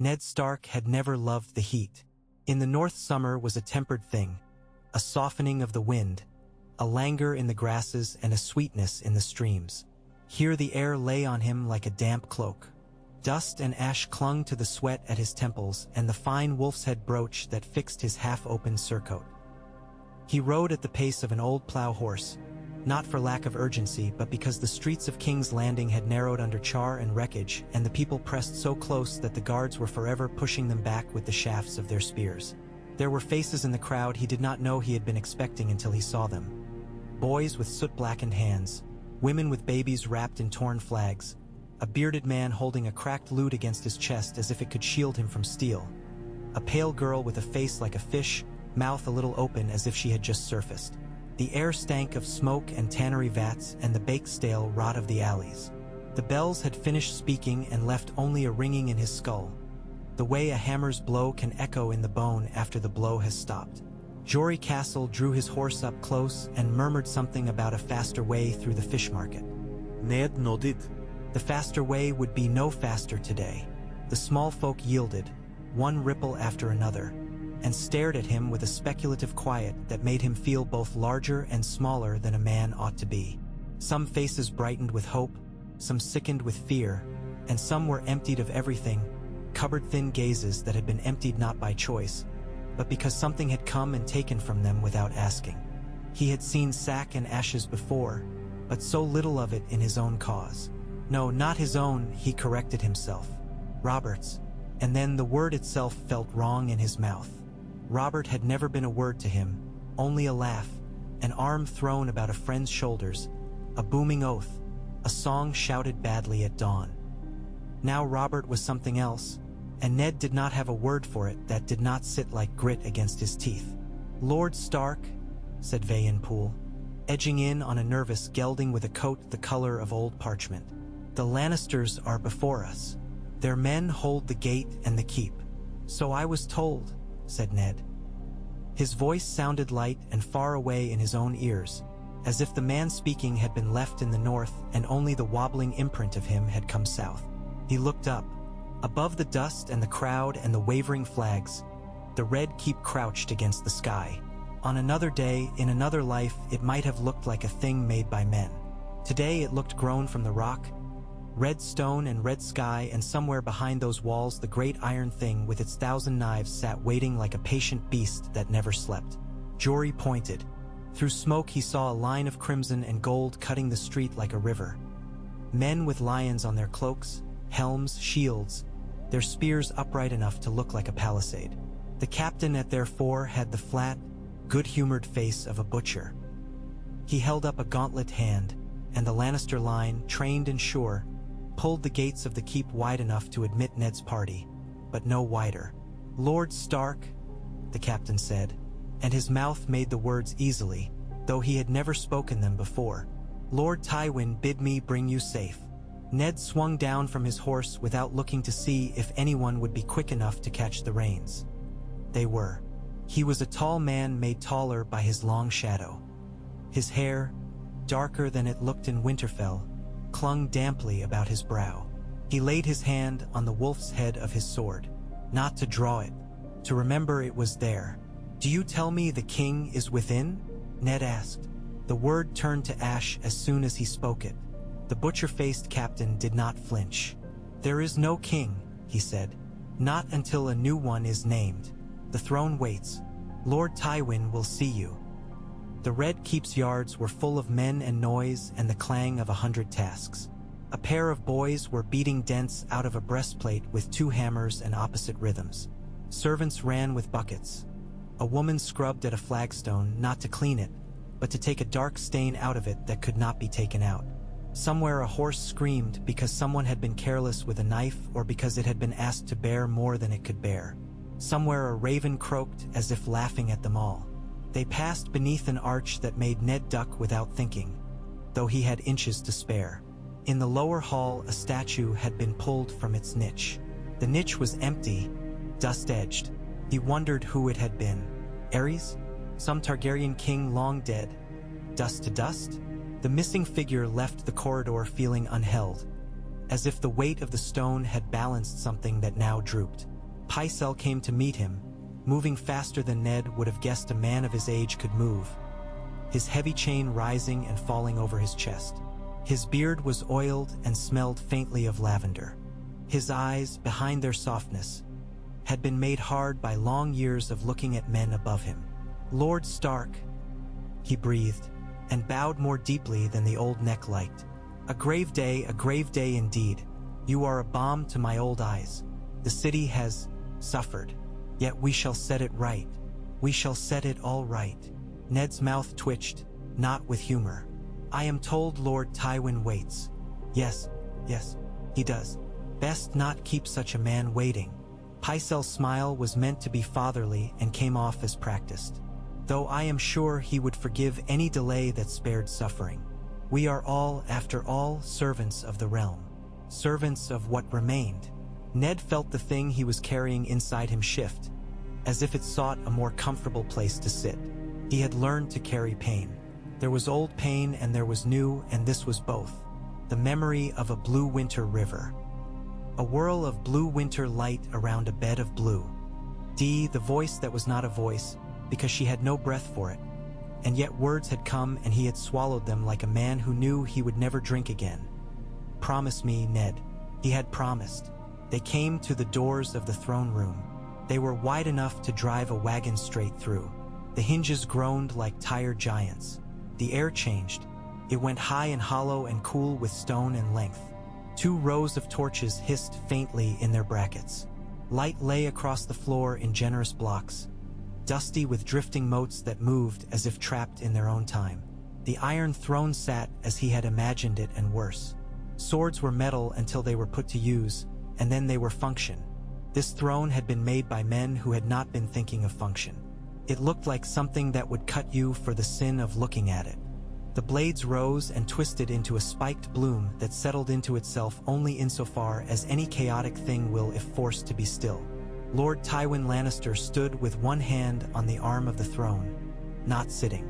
Ned Stark had never loved the heat. In the north, summer was a tempered thing, a softening of the wind, a languor in the grasses and a sweetness in the streams. Here the air lay on him like a damp cloak. Dust and ash clung to the sweat at his temples and the fine wolf's head brooch that fixed his half-open surcoat. He rode at the pace of an old plow horse, not for lack of urgency, but because the streets of King's Landing had narrowed under char and wreckage, and the people pressed so close that the guards were forever pushing them back with the shafts of their spears. There were faces in the crowd he did not know he had been expecting until he saw them. Boys with soot-blackened hands, women with babies wrapped in torn flags, a bearded man holding a cracked lute against his chest as if it could shield him from steel, a pale girl with a face like a fish, mouth a little open as if she had just surfaced. The air stank of smoke and tannery vats and the baked stale rot of the alleys. The bells had finished speaking and left only a ringing in his skull, the way a hammer's blow can echo in the bone after the blow has stopped. Jory Castle drew his horse up close and murmured something about a faster way through the fish market. Ned nodded. The faster way would be no faster today. The small folk yielded, one ripple after another, and stared at him with a speculative quiet that made him feel both larger and smaller than a man ought to be. Some faces brightened with hope, some sickened with fear, and some were emptied of everything, cupboard thin gazes that had been emptied not by choice, but because something had come and taken from them without asking. He had seen sack and ashes before, but so little of it in his own cause. No, not his own, he corrected himself. Robert's. And then the word itself felt wrong in his mouth. Robert had never been a word to him, only a laugh, an arm thrown about a friend's shoulders, a booming oath, a song shouted badly at dawn. Now Robert was something else, and Ned did not have a word for it that did not sit like grit against his teeth. "Lord Stark," said Vayen Poole, edging in on a nervous gelding with a coat the color of old parchment. "The Lannisters are before us. Their men hold the gate and the keep." "So I was told," said Ned. His voice sounded light and far away in his own ears, as if the man speaking had been left in the north and only the wobbling imprint of him had come south. He looked up. Above the dust and the crowd and the wavering flags, the red keep crouched against the sky. On another day, in another life, it might have looked like a thing made by men. Today it looked grown from the rock, red stone and red sky, and somewhere behind those walls the great iron thing with its 1,000 knives sat waiting like a patient beast that never slept. Jory pointed. Through smoke he saw a line of crimson and gold cutting the street like a river. Men with lions on their cloaks, helms, shields, their spears upright enough to look like a palisade. The captain at their fore had the flat, good-humored face of a butcher. He held up a gauntlet hand, and the Lannister line, trained and sure, pulled the gates of the keep wide enough to admit Ned's party, but no wider. "Lord Stark," the captain said, and his mouth made the words easily, though he had never spoken them before. "Lord Tywin bid me bring you safe." Ned swung down from his horse without looking to see if anyone would be quick enough to catch the reins. They were. He was a tall man made taller by his long shadow. His hair, darker than it looked in Winterfell, clung damply about his brow. He laid his hand on the wolf's head of his sword, not to draw it, to remember it was there. "Do you tell me the king is within?" Ned asked. The word turned to ash as soon as he spoke it. The butcher-faced captain did not flinch. "There is no king," he said. "Not until a new one is named. The throne waits. Lord Tywin will see you." The Red Keep's yards were full of men and noise and the clang of 100 tasks. A pair of boys were beating dents out of a breastplate with 2 hammers and opposite rhythms. Servants ran with buckets. A woman scrubbed at a flagstone, not to clean it, but to take a dark stain out of it that could not be taken out. Somewhere a horse screamed because someone had been careless with a knife or because it had been asked to bear more than it could bear. Somewhere a raven croaked as if laughing at them all. They passed beneath an arch that made Ned duck without thinking, though he had inches to spare. In the lower hall, a statue had been pulled from its niche. The niche was empty, dust-edged. He wondered who it had been. Aerys? Some Targaryen king long dead? Dust to dust? The missing figure left the corridor feeling unheld, as if the weight of the stone had balanced something that now drooped. Pycelle came to meet him, moving faster than Ned would have guessed a man of his age could move, his heavy chain rising and falling over his chest. His beard was oiled and smelled faintly of lavender. His eyes, behind their softness, had been made hard by long years of looking at men above him. "Lord Stark," he breathed, and bowed more deeply than the old neck liked. A grave day indeed. You are a balm to my old eyes. The city has suffered, yet we shall set it right. We shall set it all right." Ned's mouth twitched, not with humor. "I am told Lord Tywin waits." Yes, he does. Best not keep such a man waiting." Pycelle's smile was meant to be fatherly and came off as practiced. "Though I am sure he would forgive any delay that spared suffering. We are all, after all, servants of the realm. Servants of what remained." Ned felt the thing he was carrying inside him shift, as if it sought a more comfortable place to sit. He had learned to carry pain. There was old pain and there was new, and this was both. The memory of a blue winter river. A whirl of blue winter light around a bed of blue. The voice that was not a voice, because she had no breath for it. And yet words had come and he had swallowed them like a man who knew he would never drink again. "Promise me, Ned." He had promised. They came to the doors of the throne room. They were wide enough to drive a wagon straight through. The hinges groaned like tired giants. The air changed. It went high and hollow and cool with stone and length. 2 rows of torches hissed faintly in their brackets. Light lay across the floor in generous blocks, dusty with drifting motes that moved as if trapped in their own time. The Iron Throne sat as he had imagined it, and worse. Swords were metal until they were put to use, and then they were function. This throne had been made by men who had not been thinking of function. It looked like something that would cut you for the sin of looking at it. The blades rose and twisted into a spiked bloom that settled into itself only insofar as any chaotic thing will if forced to be still. Lord Tywin Lannister stood with one hand on the arm of the throne, not sitting.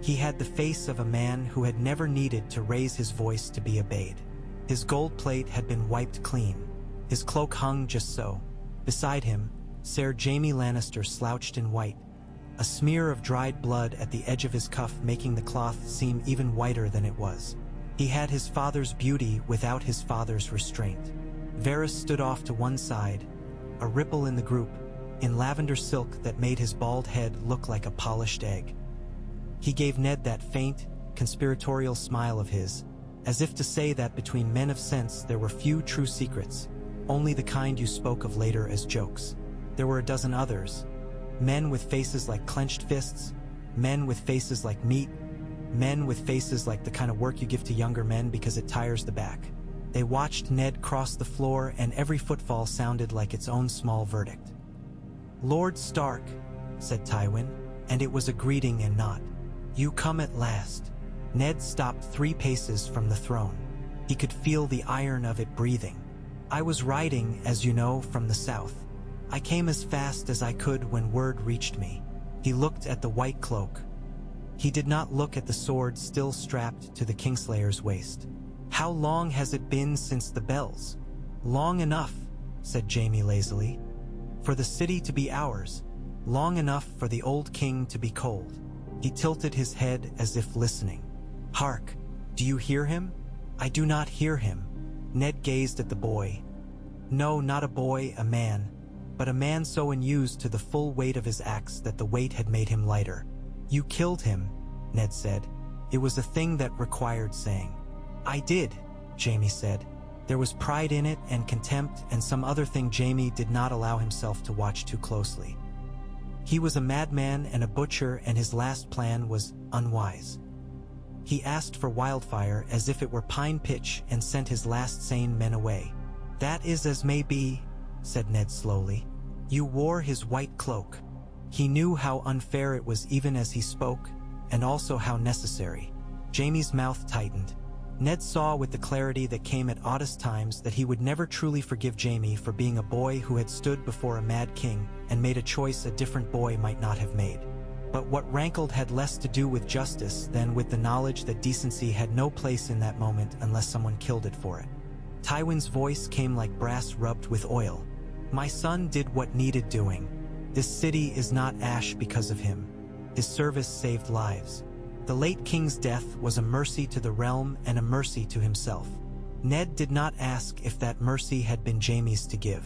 He had the face of a man who had never needed to raise his voice to be obeyed. His gold plate had been wiped clean. His cloak hung just so. Beside him, Ser Jaime Lannister slouched in white, a smear of dried blood at the edge of his cuff making the cloth seem even whiter than it was. He had his father's beauty without his father's restraint. Varys stood off to one side, a ripple in the group, in lavender silk that made his bald head look like a polished egg. He gave Ned that faint, conspiratorial smile of his, as if to say that between men of sense there were few true secrets, only the kind you spoke of later as jokes. There were a dozen others. Men with faces like clenched fists, men with faces like meat, men with faces like the kind of work you give to younger men because it tires the back. They watched Ned cross the floor, and every footfall sounded like its own small verdict. "Lord Stark," said Tywin, and it was a greeting and not. "You come at last." Ned stopped 3 paces from the throne. He could feel the iron of it breathing. "I was riding, as you know, from the south. I came as fast as I could when word reached me." He looked at the white cloak. He did not look at the sword still strapped to the Kingslayer's waist. "How long has it been since the bells?" "Long enough," said Jaime lazily, "for the city to be ours. Long enough for the old king to be cold." He tilted his head as if listening. "Hark! Do you hear him?" "I do not hear him." Ned gazed at the boy. No, not a boy, a man, but a man so unused to the full weight of his axe that the weight had made him lighter. "You killed him," Ned said. It was a thing that required saying. "I did," Jaime said. There was pride in it and contempt and some other thing Jaime did not allow himself to watch too closely. He was a madman and a butcher, and his last plan was unwise. He asked for wildfire as if it were pine pitch and sent his last sane men away. "That is as may be," said Ned slowly. "You wore his white cloak." He knew how unfair it was even as he spoke, and also how necessary. Jaime's mouth tightened. Ned saw with the clarity that came at oddest times that he would never truly forgive Jaime for being a boy who had stood before a mad king and made a choice a different boy might not have made. But what rankled had less to do with justice than with the knowledge that decency had no place in that moment unless someone killed it for it. Tywin's voice came like brass rubbed with oil. My son did what needed doing. This city is not ash because of him. His service saved lives. The late king's death was a mercy to the realm and a mercy to himself. Ned did not ask if that mercy had been Jaime's to give.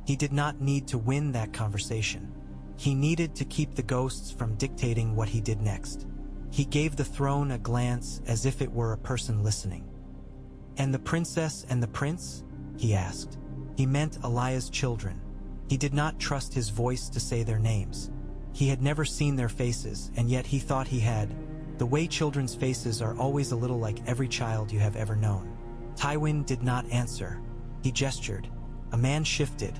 He did not need to win that conversation. He needed to keep the ghosts from dictating what he did next. He gave the throne a glance as if it were a person listening. "And the princess and the prince?" he asked. He meant Elaya's children. He did not trust his voice to say their names. He had never seen their faces, and yet he thought he had. The way children's faces are always a little like every child you have ever known. Tywin did not answer. He gestured. A man shifted.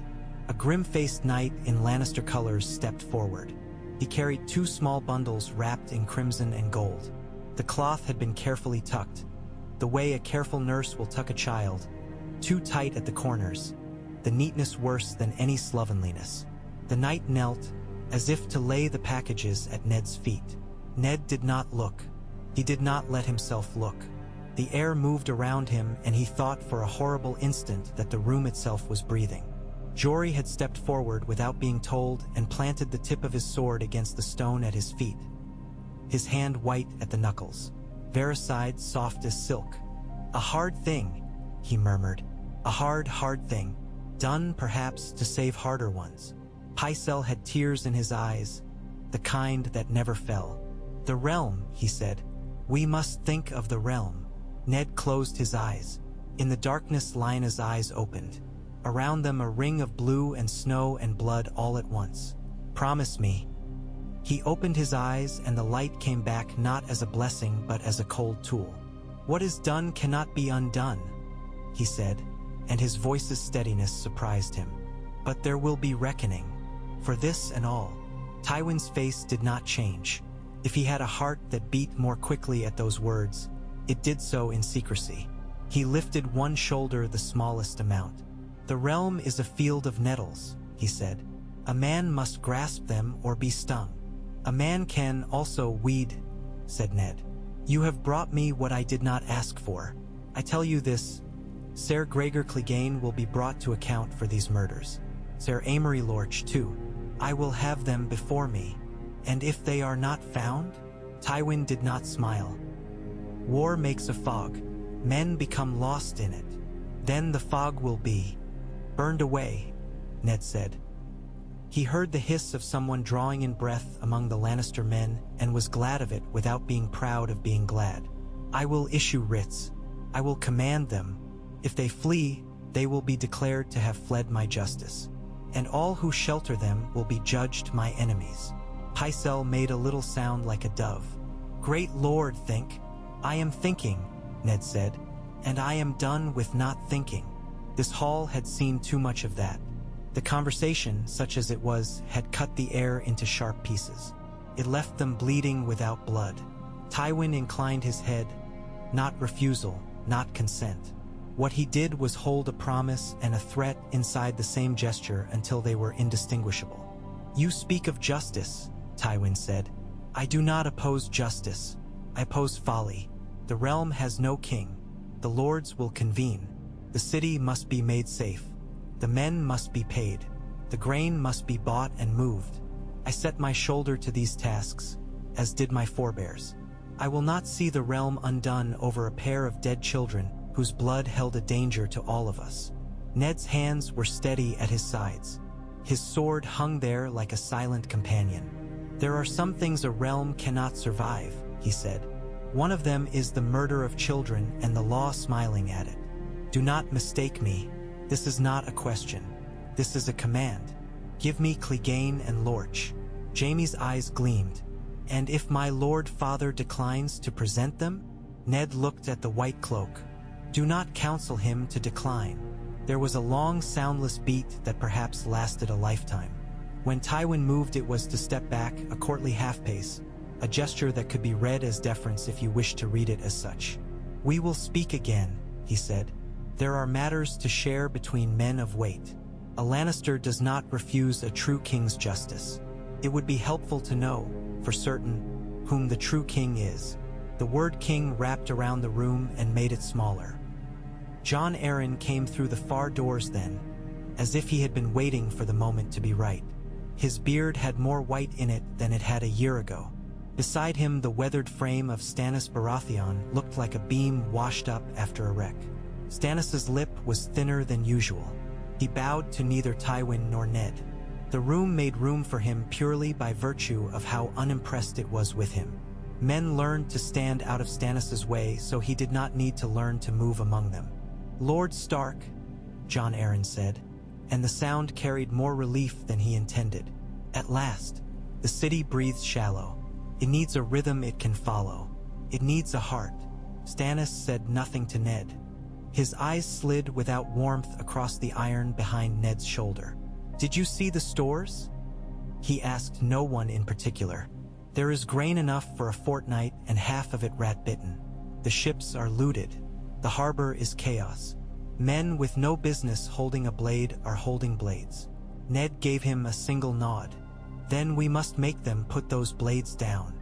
A grim-faced knight in Lannister colors stepped forward. He carried 2 small bundles wrapped in crimson and gold. The cloth had been carefully tucked, the way a careful nurse will tuck a child, too tight at the corners, the neatness worse than any slovenliness. The knight knelt, as if to lay the packages at Ned's feet. Ned did not look. He did not let himself look. The air moved around him, and he thought for a horrible instant that the room itself was breathing. Jory had stepped forward without being told and planted the tip of his sword against the stone at his feet, his hand white at the knuckles, Vericide soft as silk. "A hard thing," he murmured. "A hard thing. Done, perhaps, to save harder ones." Pycelle had tears in his eyes, the kind that never fell. "The realm," he said. "We must think of the realm." Ned closed his eyes. In the darkness, Lyanna's eyes opened. Around them a ring of blue and snow and blood all at once. "Promise me." He opened his eyes, and the light came back not as a blessing but as a cold tool. "What is done cannot be undone," he said, and his voice's steadiness surprised him. "But there will be reckoning. For this and all." Tywin's face did not change. If he had a heart that beat more quickly at those words, it did so in secrecy. He lifted one shoulder the smallest amount. "The realm is a field of nettles," he said. "A man must grasp them or be stung." "A man can also weed," said Ned. "You have brought me what I did not ask for. I tell you this, Ser Gregor Clegane will be brought to account for these murders. Ser Amory Lorch, too. I will have them before me. And if they are not found?" Tywin did not smile. "War makes a fog. Men become lost in it. Then the fog will be burned away," Ned said. He heard the hiss of someone drawing in breath among the Lannister men and was glad of it without being proud of being glad. "I will issue writs. I will command them. If they flee, they will be declared to have fled my justice. And all who shelter them will be judged my enemies." Pycelle made a little sound like a dove. "Great Lord, think." "I am thinking," Ned said, "and I am done with not thinking." This hall had seen too much of that. The conversation, such as it was, had cut the air into sharp pieces. It left them bleeding without blood. Tywin inclined his head. Not refusal, not consent. What he did was hold a promise and a threat inside the same gesture until they were indistinguishable. "You speak of justice," Tywin said. "I do not oppose justice. I oppose folly. The realm has no king. The lords will convene. The city must be made safe. The men must be paid. The grain must be bought and moved. I set my shoulder to these tasks, as did my forebears. I will not see the realm undone over a pair of dead children whose blood held a danger to all of us." Ned's hands were steady at his sides. His sword hung there like a silent companion. "There are some things a realm cannot survive," he said. "One of them is the murder of children and the law smiling at it. Do not mistake me. This is not a question. This is a command. Give me Clegane and Lorch." Jaime's eyes gleamed. "And if my lord father declines to present them?" Ned looked at the white cloak. "Do not counsel him to decline." There was a long, soundless beat that perhaps lasted a lifetime. When Tywin moved, it was to step back, a courtly half-pace, a gesture that could be read as deference if you wished to read it as such. "We will speak again," he said. "There are matters to share between men of weight. A Lannister does not refuse a true king's justice. It would be helpful to know, for certain, whom the true king is." The word king wrapped around the room and made it smaller. Jon Arryn came through the far doors then, as if he had been waiting for the moment to be right. His beard had more white in it than it had a year ago. Beside him, the weathered frame of Stannis Baratheon looked like a beam washed up after a wreck. Stannis's lip was thinner than usual. He bowed to neither Tywin nor Ned. The room made room for him purely by virtue of how unimpressed it was with him. Men learned to stand out of Stannis's way, so he did not need to learn to move among them. "Lord Stark," Jon Arryn said, and the sound carried more relief than he intended. At last, the city breathed shallow. It needs a rhythm it can follow. It needs a heart. Stannis said nothing to Ned. His eyes slid without warmth across the iron behind Ned's shoulder. "Did you see the stores?" He asked no one in particular. "There is grain enough for a fortnight and half of it rat-bitten. The ships are looted. The harbor is chaos. Men with no business holding a blade are holding blades." Ned gave him a single nod. "Then we must make them put those blades down."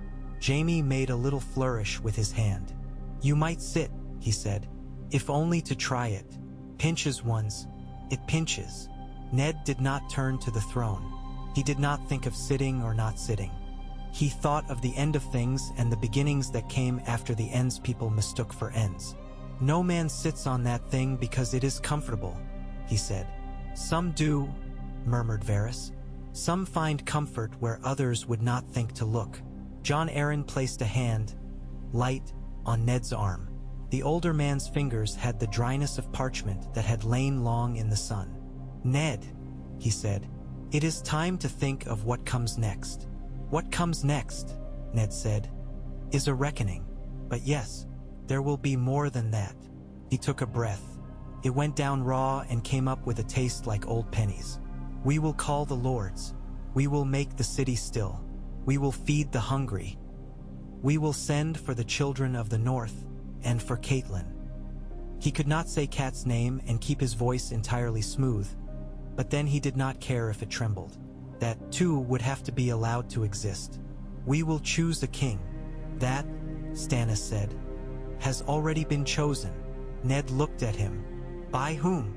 Jaime made a little flourish with his hand. "You might sit," he said, "if only to try it. Pinches once. It pinches." Ned did not turn to the throne. He did not think of sitting or not sitting. He thought of the end of things and the beginnings that came after the ends people mistook for ends. "No man sits on that thing because it is comfortable," he said. "Some do," murmured Varys. "Some find comfort where others would not think to look." Jon Arryn placed a hand, light, on Ned's arm. The older man's fingers had the dryness of parchment that had lain long in the sun. "Ned," he said, "it is time to think of what comes next." "What comes next," Ned said, "is a reckoning. But yes, there will be more than that." He took a breath. It went down raw and came up with a taste like old pennies. "We will call the lords. We will make the city still. We will feed the hungry. We will send for the children of the north and for Catelyn." He could not say Cat's name and keep his voice entirely smooth, but then he did not care if it trembled. That, too, would have to be allowed to exist. "We will choose a king." "That," Stannis said, "has already been chosen." Ned looked at him. "By whom?"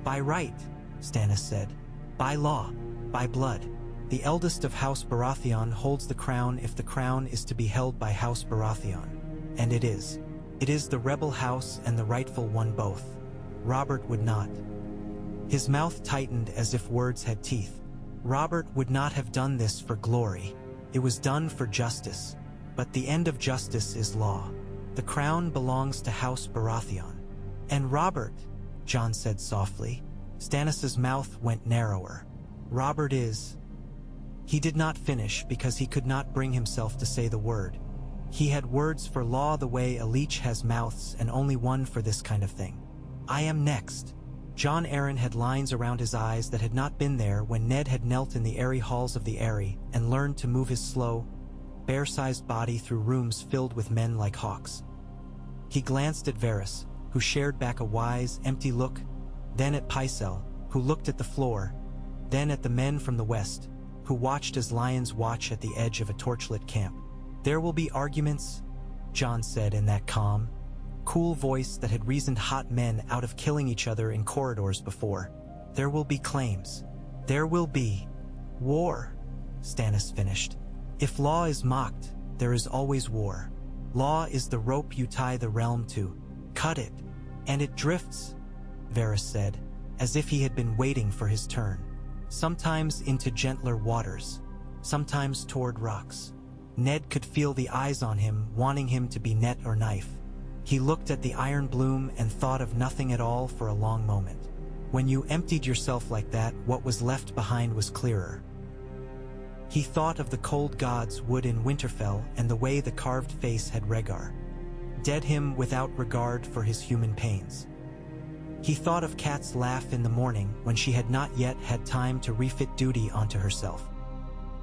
"By right," Stannis said. "By law, by blood. The eldest of House Baratheon holds the crown if the crown is to be held by House Baratheon. And it is. It is the rebel house and the rightful one both. Robert would not." His mouth tightened as if words had teeth. "Robert would not have done this for glory. It was done for justice. But the end of justice is law. The crown belongs to House Baratheon." "And Robert," Jon said softly. Stannis's mouth went narrower. "Robert is—" He did not finish because he could not bring himself to say the word. He had words for law the way a leech has mouths, and only one for this kind of thing. "I am next." Jon Arryn had lines around his eyes that had not been there when Ned had knelt in the airy halls of the Eyrie and learned to move his slow, bear-sized body through rooms filled with men like hawks. He glanced at Varys, who shared back a wise, empty look, then at Pycelle, who looked at the floor, then at the men from the west, who watched as lions watch at the edge of a torchlit camp. "There will be arguments," Jon said in that calm, cool voice that had reasoned hot men out of killing each other in corridors before. "There will be claims. There will be war," Stannis finished. "If law is mocked, there is always war. Law is the rope you tie the realm to. Cut it, and it drifts," Varys said, as if he had been waiting for his turn. "Sometimes into gentler waters, sometimes toward rocks." Ned could feel the eyes on him, wanting him to be net or knife. He looked at the iron bloom and thought of nothing at all for a long moment. When you emptied yourself like that, what was left behind was clearer. He thought of the cold gods wood in Winterfell and the way the carved face had Rhaegar dead him without regard for his human pains. He thought of Cat's laugh in the morning when she had not yet had time to refit duty onto herself.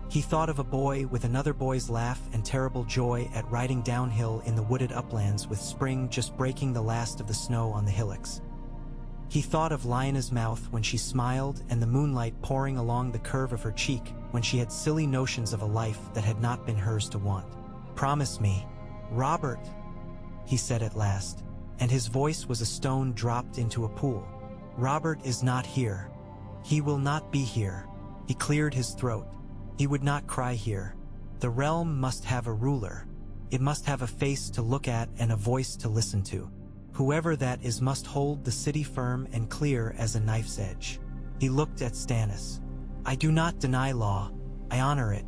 He thought of a boy with another boy's laugh and terrible joy at riding downhill in the wooded uplands with spring just breaking the last of the snow on the hillocks. He thought of Lyanna's mouth when she smiled and the moonlight pouring along the curve of her cheek when she had silly notions of a life that had not been hers to want. "Promise me, Robert," he said at last, and his voice was a stone dropped into a pool. "Robert is not here." He will not be here. He cleared his throat. He would not cry here. The realm must have a ruler. It must have a face to look at and a voice to listen to. Whoever that is must hold the city firm and clear as a knife's edge. He looked at Stannis. I do not deny law. I honor it.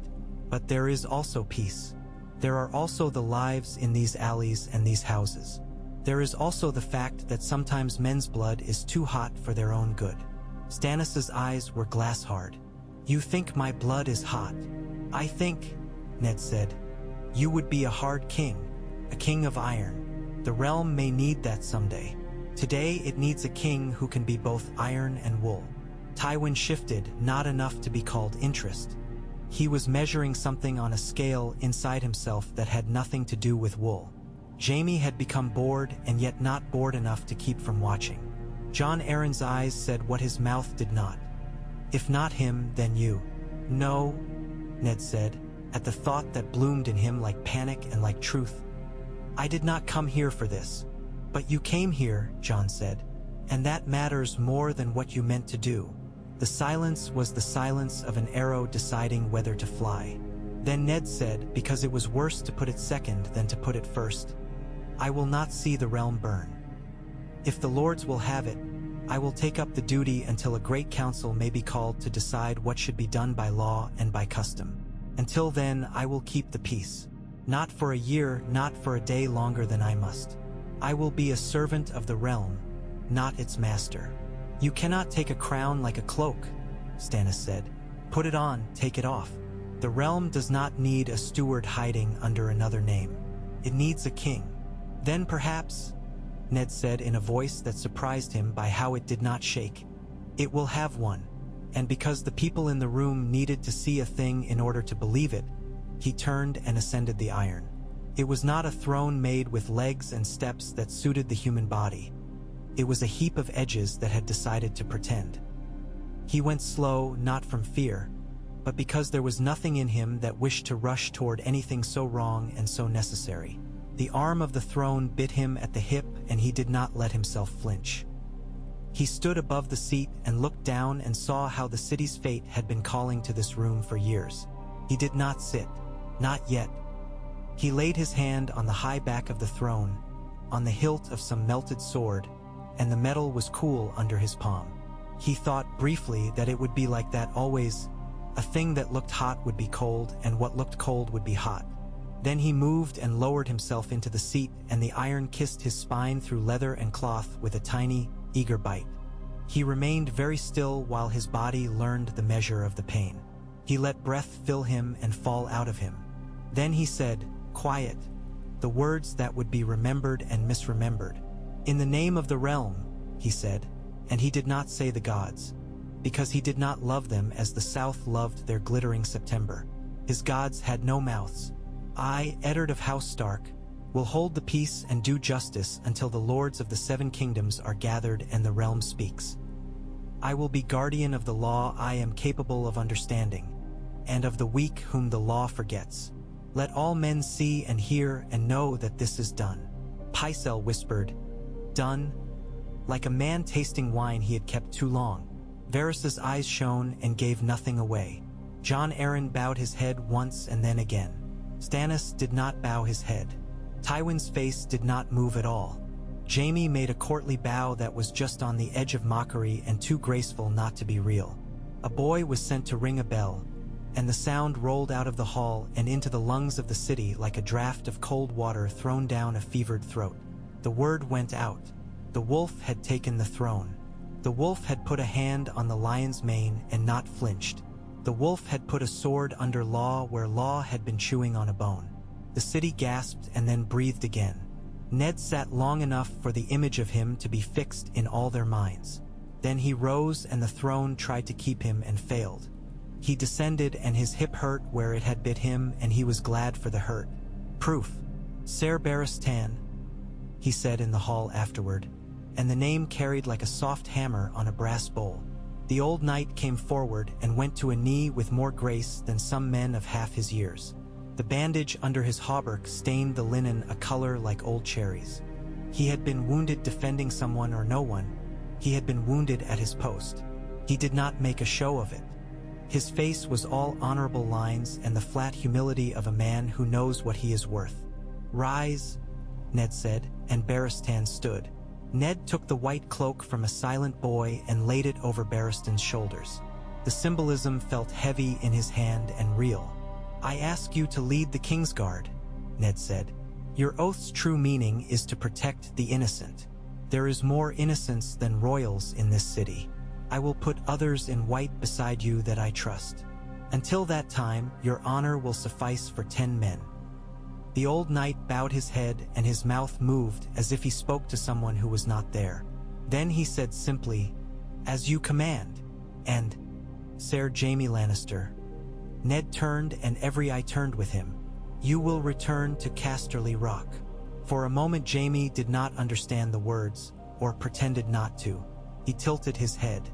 But there is also peace. There are also the lives in these alleys and these houses. There is also the fact that sometimes men's blood is too hot for their own good. Stannis's eyes were glass-hard. You think my blood is hot? I think, Ned said, you would be a hard king, a king of iron. The realm may need that someday. Today it needs a king who can be both iron and wool. Tywin shifted, not enough to be called interest. He was measuring something on a scale inside himself that had nothing to do with wool. Jaime had become bored and yet not bored enough to keep from watching. Jon Arryn's eyes said what his mouth did not. If not him, then you. No, Ned said, at the thought that bloomed in him like panic and like truth. I did not come here for this. But you came here, Jon said, and that matters more than what you meant to do. The silence was the silence of an arrow deciding whether to fly. Then Ned said, because it was worse to put it second than to put it first. I will not see the realm burn. If the lords will have it, I will take up the duty until a great council may be called to decide what should be done by law and by custom. Until then, I will keep the peace. Not for a year, not for a day longer than I must. I will be a servant of the realm, not its master. You cannot take a crown like a cloak, Stannis said. Put it on, take it off. The realm does not need a steward hiding under another name. It needs a king. Then perhaps, Ned said in a voice that surprised him by how it did not shake, it will have one. And because the people in the room needed to see a thing in order to believe it, he turned and ascended the iron. It was not a throne made with legs and steps that suited the human body. It was a heap of edges that had decided to pretend. He went slow, not from fear, but because there was nothing in him that wished to rush toward anything so wrong and so necessary. The arm of the throne bit him at the hip, and he did not let himself flinch. He stood above the seat and looked down and saw how the city's fate had been calling to this room for years. He did not sit, not yet. He laid his hand on the high back of the throne, on the hilt of some melted sword, and the metal was cool under his palm. He thought briefly that it would be like that always. A thing that looked hot would be cold, and what looked cold would be hot. Then he moved and lowered himself into the seat, and the iron kissed his spine through leather and cloth with a tiny, eager bite. He remained very still while his body learned the measure of the pain. He let breath fill him and fall out of him. Then he said, "Quiet," the words that would be remembered and misremembered. "In the name of the realm," he said, and he did not say the gods, because he did not love them as the South loved their glittering September. His gods had no mouths. "I, Eddard of House Stark, will hold the peace and do justice until the lords of the seven kingdoms are gathered and the realm speaks. I will be guardian of the law I am capable of understanding, and of the weak whom the law forgets. Let all men see and hear and know that this is done." Pycelle whispered, "Done?" Like a man tasting wine he had kept too long. Varys's eyes shone and gave nothing away. Jon Arryn bowed his head once and then again. Stannis did not bow his head. Tywin's face did not move at all. Jaime made a courtly bow that was just on the edge of mockery and too graceful not to be real. A boy was sent to ring a bell, and the sound rolled out of the hall and into the lungs of the city like a draught of cold water thrown down a fevered throat. The word went out. The wolf had taken the throne. The wolf had put a hand on the lion's mane and not flinched. The wolf had put a sword under Law where Law had been chewing on a bone. The city gasped and then breathed again. Ned sat long enough for the image of him to be fixed in all their minds. Then he rose and the throne tried to keep him and failed. He descended and his hip hurt where it had bit him, and he was glad for the hurt. "Proof. Ser Barristan," he said in the hall afterward, and the name carried like a soft hammer on a brass bowl. The old knight came forward and went to a knee with more grace than some men of half his years. The bandage under his hauberk stained the linen a color like old cherries. He had been wounded defending someone or no one. He had been wounded at his post. He did not make a show of it. His face was all honorable lines and the flat humility of a man who knows what he is worth. "Rise," Ned said, and Barristan stood. Ned took the white cloak from a silent boy and laid it over Barristan's shoulders. The symbolism felt heavy in his hand and real. "I ask you to lead the Kingsguard," Ned said. "Your oath's true meaning is to protect the innocent. There is more innocence than royals in this city. I will put others in white beside you that I trust. Until that time, your honor will suffice for 10 men." The old knight bowed his head and his mouth moved as if he spoke to someone who was not there. Then he said simply, "As you command." And, "Sir Jaime Lannister." Ned turned and every eye turned with him. "You will return to Casterly Rock." For a moment Jaime did not understand the words, or pretended not to. He tilted his head.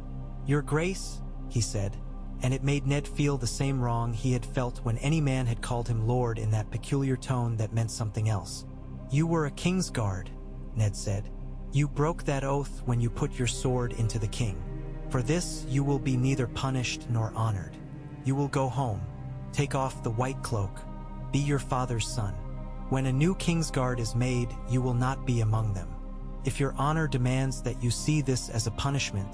"Your Grace," he said, and it made Ned feel the same wrong he had felt when any man had called him Lord in that peculiar tone that meant something else. "You were a Kingsguard," Ned said. "You broke that oath when you put your sword into the king. For this you will be neither punished nor honored. You will go home, take off the white cloak, be your father's son. When a new Kingsguard is made, you will not be among them. If your honor demands that you see this as a punishment,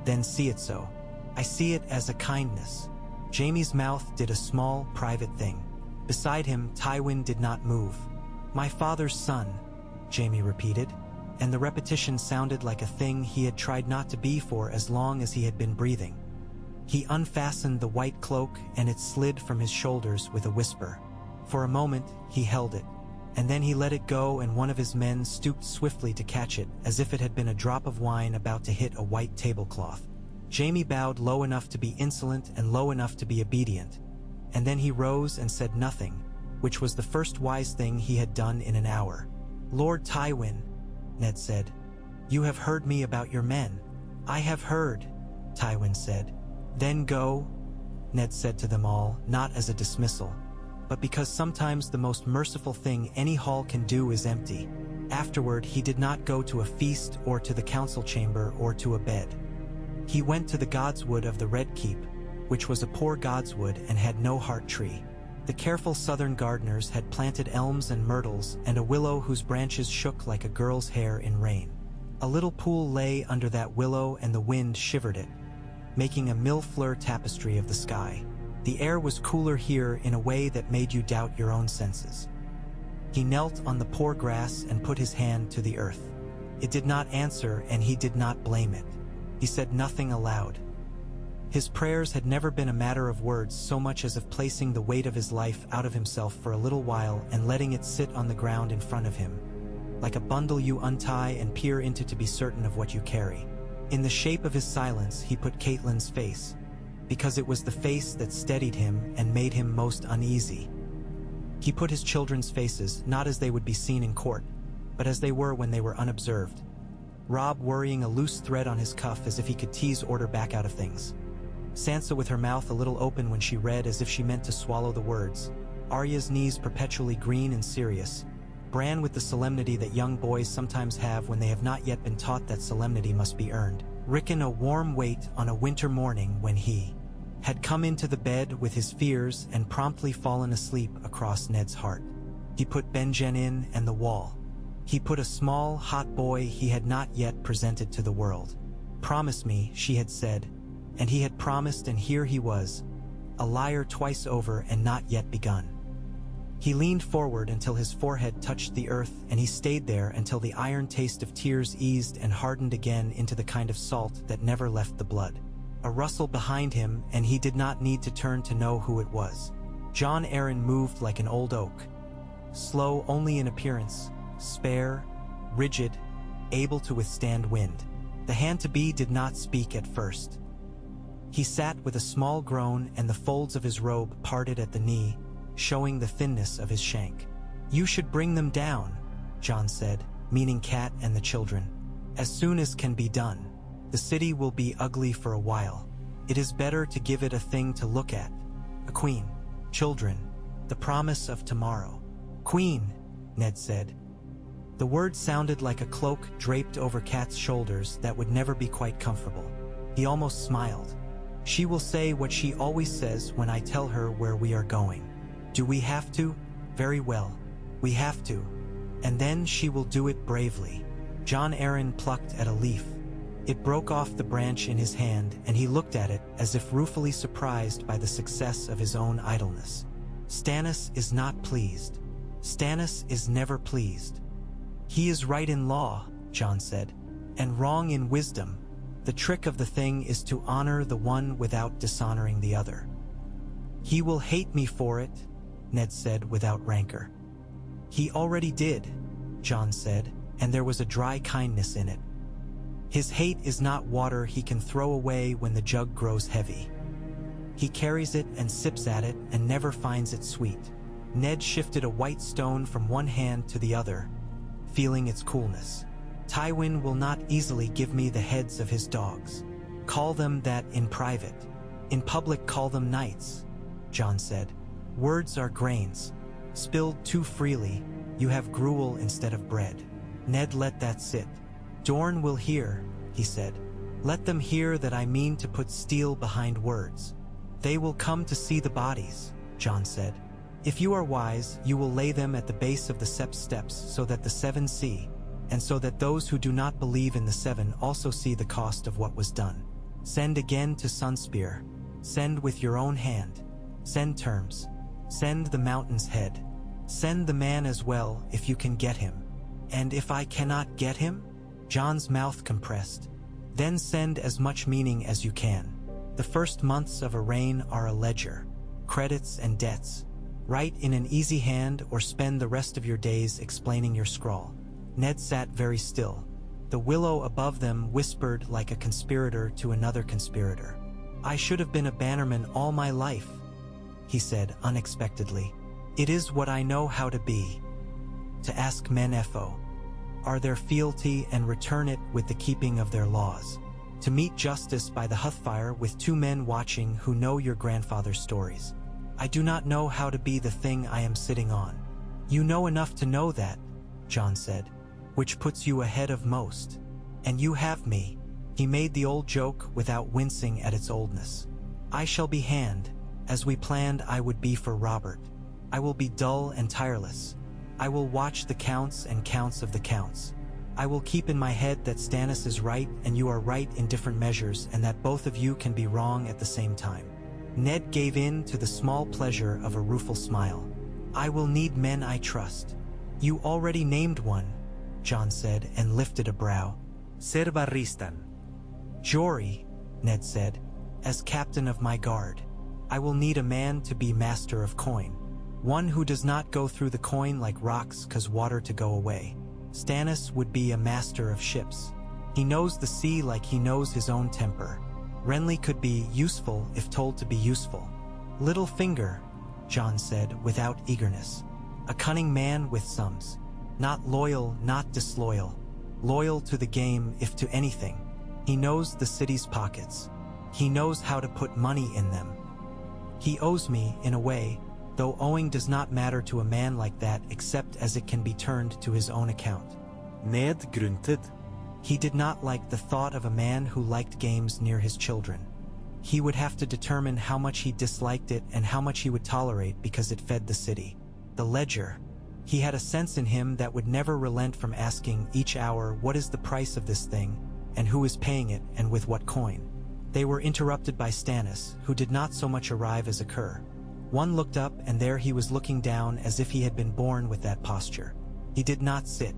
then see it so. I see it as a kindness." Jaime's mouth did a small, private thing. Beside him, Tywin did not move. "My father's son," Jaime repeated, and the repetition sounded like a thing he had tried not to be for as long as he had been breathing. He unfastened the white cloak and it slid from his shoulders with a whisper. For a moment, he held it, and then he let it go and one of his men stooped swiftly to catch it as if it had been a drop of wine about to hit a white tablecloth. Jaime bowed low enough to be insolent and low enough to be obedient, and then he rose and said nothing, which was the first wise thing he had done in an hour. "Lord Tywin," Ned said, "you have heard me about your men." "I have heard," Tywin said. "Then go," Ned said to them all, not as a dismissal, but because sometimes the most merciful thing any hall can do is empty. Afterward, he did not go to a feast or to the council chamber or to a bed. He went to the Godswood of the Red Keep, which was a poor godswood and had no heart tree. The careful southern gardeners had planted elms and myrtles and a willow whose branches shook like a girl's hair in rain. A little pool lay under that willow and the wind shivered it, making a mille-fleur tapestry of the sky. The air was cooler here in a way that made you doubt your own senses. He knelt on the poor grass and put his hand to the earth. It did not answer and he did not blame it. He said nothing aloud. His prayers had never been a matter of words so much as of placing the weight of his life out of himself for a little while and letting it sit on the ground in front of him, like a bundle you untie and peer into to be certain of what you carry. In the shape of his silence, he put Catelyn's face, because it was the face that steadied him and made him most uneasy. He put his children's faces, not as they would be seen in court, but as they were when they were unobserved. Robb worrying a loose thread on his cuff as if he could tease order back out of things. Sansa with her mouth a little open when she read as if she meant to swallow the words. Arya's knees perpetually green and serious. Bran with the solemnity that young boys sometimes have when they have not yet been taught that solemnity must be earned. Rickon a warm weight on a winter morning when he had come into the bed with his fears and promptly fallen asleep across Ned's heart. He put Benjen in and the wall. He put a small, hot boy he had not yet presented to the world. "Promise me," she had said, and he had promised, and here he was, a liar twice over and not yet begun. He leaned forward until his forehead touched the earth, and he stayed there until the iron taste of tears eased and hardened again into the kind of salt that never left the blood. A rustle behind him, and he did not need to turn to know who it was. Jon Arryn moved like an old oak, slow only in appearance, spare, rigid, able to withstand wind. The hand-to-be did not speak at first. He sat with a small groan and the folds of his robe parted at the knee, showing the thinness of his shank. "You should bring them down," Jon said, meaning Cat and the children. "As soon as can be done. The city will be ugly for a while. It is better to give it a thing to look at. A queen, children, the promise of tomorrow." "Queen," Ned said. The word sounded like a cloak draped over Cat's shoulders that would never be quite comfortable. He almost smiled. She will say what she always says when I tell her where we are going. Do we have to? Very well. We have to. And then she will do it bravely. Jon Arryn plucked at a leaf. It broke off the branch in his hand, and he looked at it as if ruefully surprised by the success of his own idleness. Stannis is not pleased. Stannis is never pleased. He is right in law, Jon said, and wrong in wisdom. The trick of the thing is to honor the one without dishonoring the other. He will hate me for it, Ned said without rancor. He already did, Jon said, and there was a dry kindness in it. His hate is not water he can throw away when the jug grows heavy. He carries it and sips at it and never finds it sweet. Ned shifted a white stone from one hand to the other, feeling its coolness. Tywin will not easily give me the heads of his dogs. Call them that in private. In public call them knights, Jon said. Words are grains. Spilled too freely, you have gruel instead of bread. Ned let that sit. Dorne will hear, he said. Let them hear that I mean to put steel behind words. They will come to see the bodies, Jon said. If you are wise, you will lay them at the base of the Sept steps so that the seven see, and so that those who do not believe in the seven also see the cost of what was done. Send again to Sunspear. Send with your own hand. Send terms. Send the mountain's head. Send the man as well if you can get him. And if I cannot get him? Jon's mouth compressed. Then send as much meaning as you can. The first months of a reign are a ledger. Credits and debts. Write in an easy hand or spend the rest of your days explaining your scrawl. Ned sat very still. The willow above them whispered like a conspirator to another conspirator. I should have been a bannerman all my life, he said unexpectedly. It is what I know how to be. To ask men are their fealty and return it with the keeping of their laws. To meet justice by the hearthfire with two men watching who know your grandfather's stories. I do not know how to be the thing I am sitting on. You know enough to know that, Jon said, which puts you ahead of most. And you have me. He made the old joke without wincing at its oldness. I shall be hand, as we planned I would be for Robert. I will be dull and tireless. I will watch the counts and counts of the counts. I will keep in my head that Stannis is right and you are right in different measures and that both of you can be wrong at the same time. Ned gave in to the small pleasure of a rueful smile. I will need men I trust. You already named one, Jon said and lifted a brow. Ser Barristan. Jory, Ned said, as captain of my guard. I will need a man to be master of coin. One who does not go through the coin like rocks cause water to go away. Stannis would be a master of ships. He knows the sea like he knows his own temper. Renly could be useful if told to be useful. Littlefinger, Jon said without eagerness. A cunning man with sums. Not loyal, not disloyal. Loyal to the game if to anything. He knows the city's pockets. He knows how to put money in them. He owes me, in a way, though owing does not matter to a man like that except as it can be turned to his own account. Ned grunted. He did not like the thought of a man who liked games near his children. He would have to determine how much he disliked it and how much he would tolerate because it fed the city. The ledger. He had a sense in him that would never relent from asking each hour what is the price of this thing, and who is paying it, and with what coin. They were interrupted by Stannis, who did not so much arrive as occur. One looked up, and there he was looking down as if he had been born with that posture. He did not sit.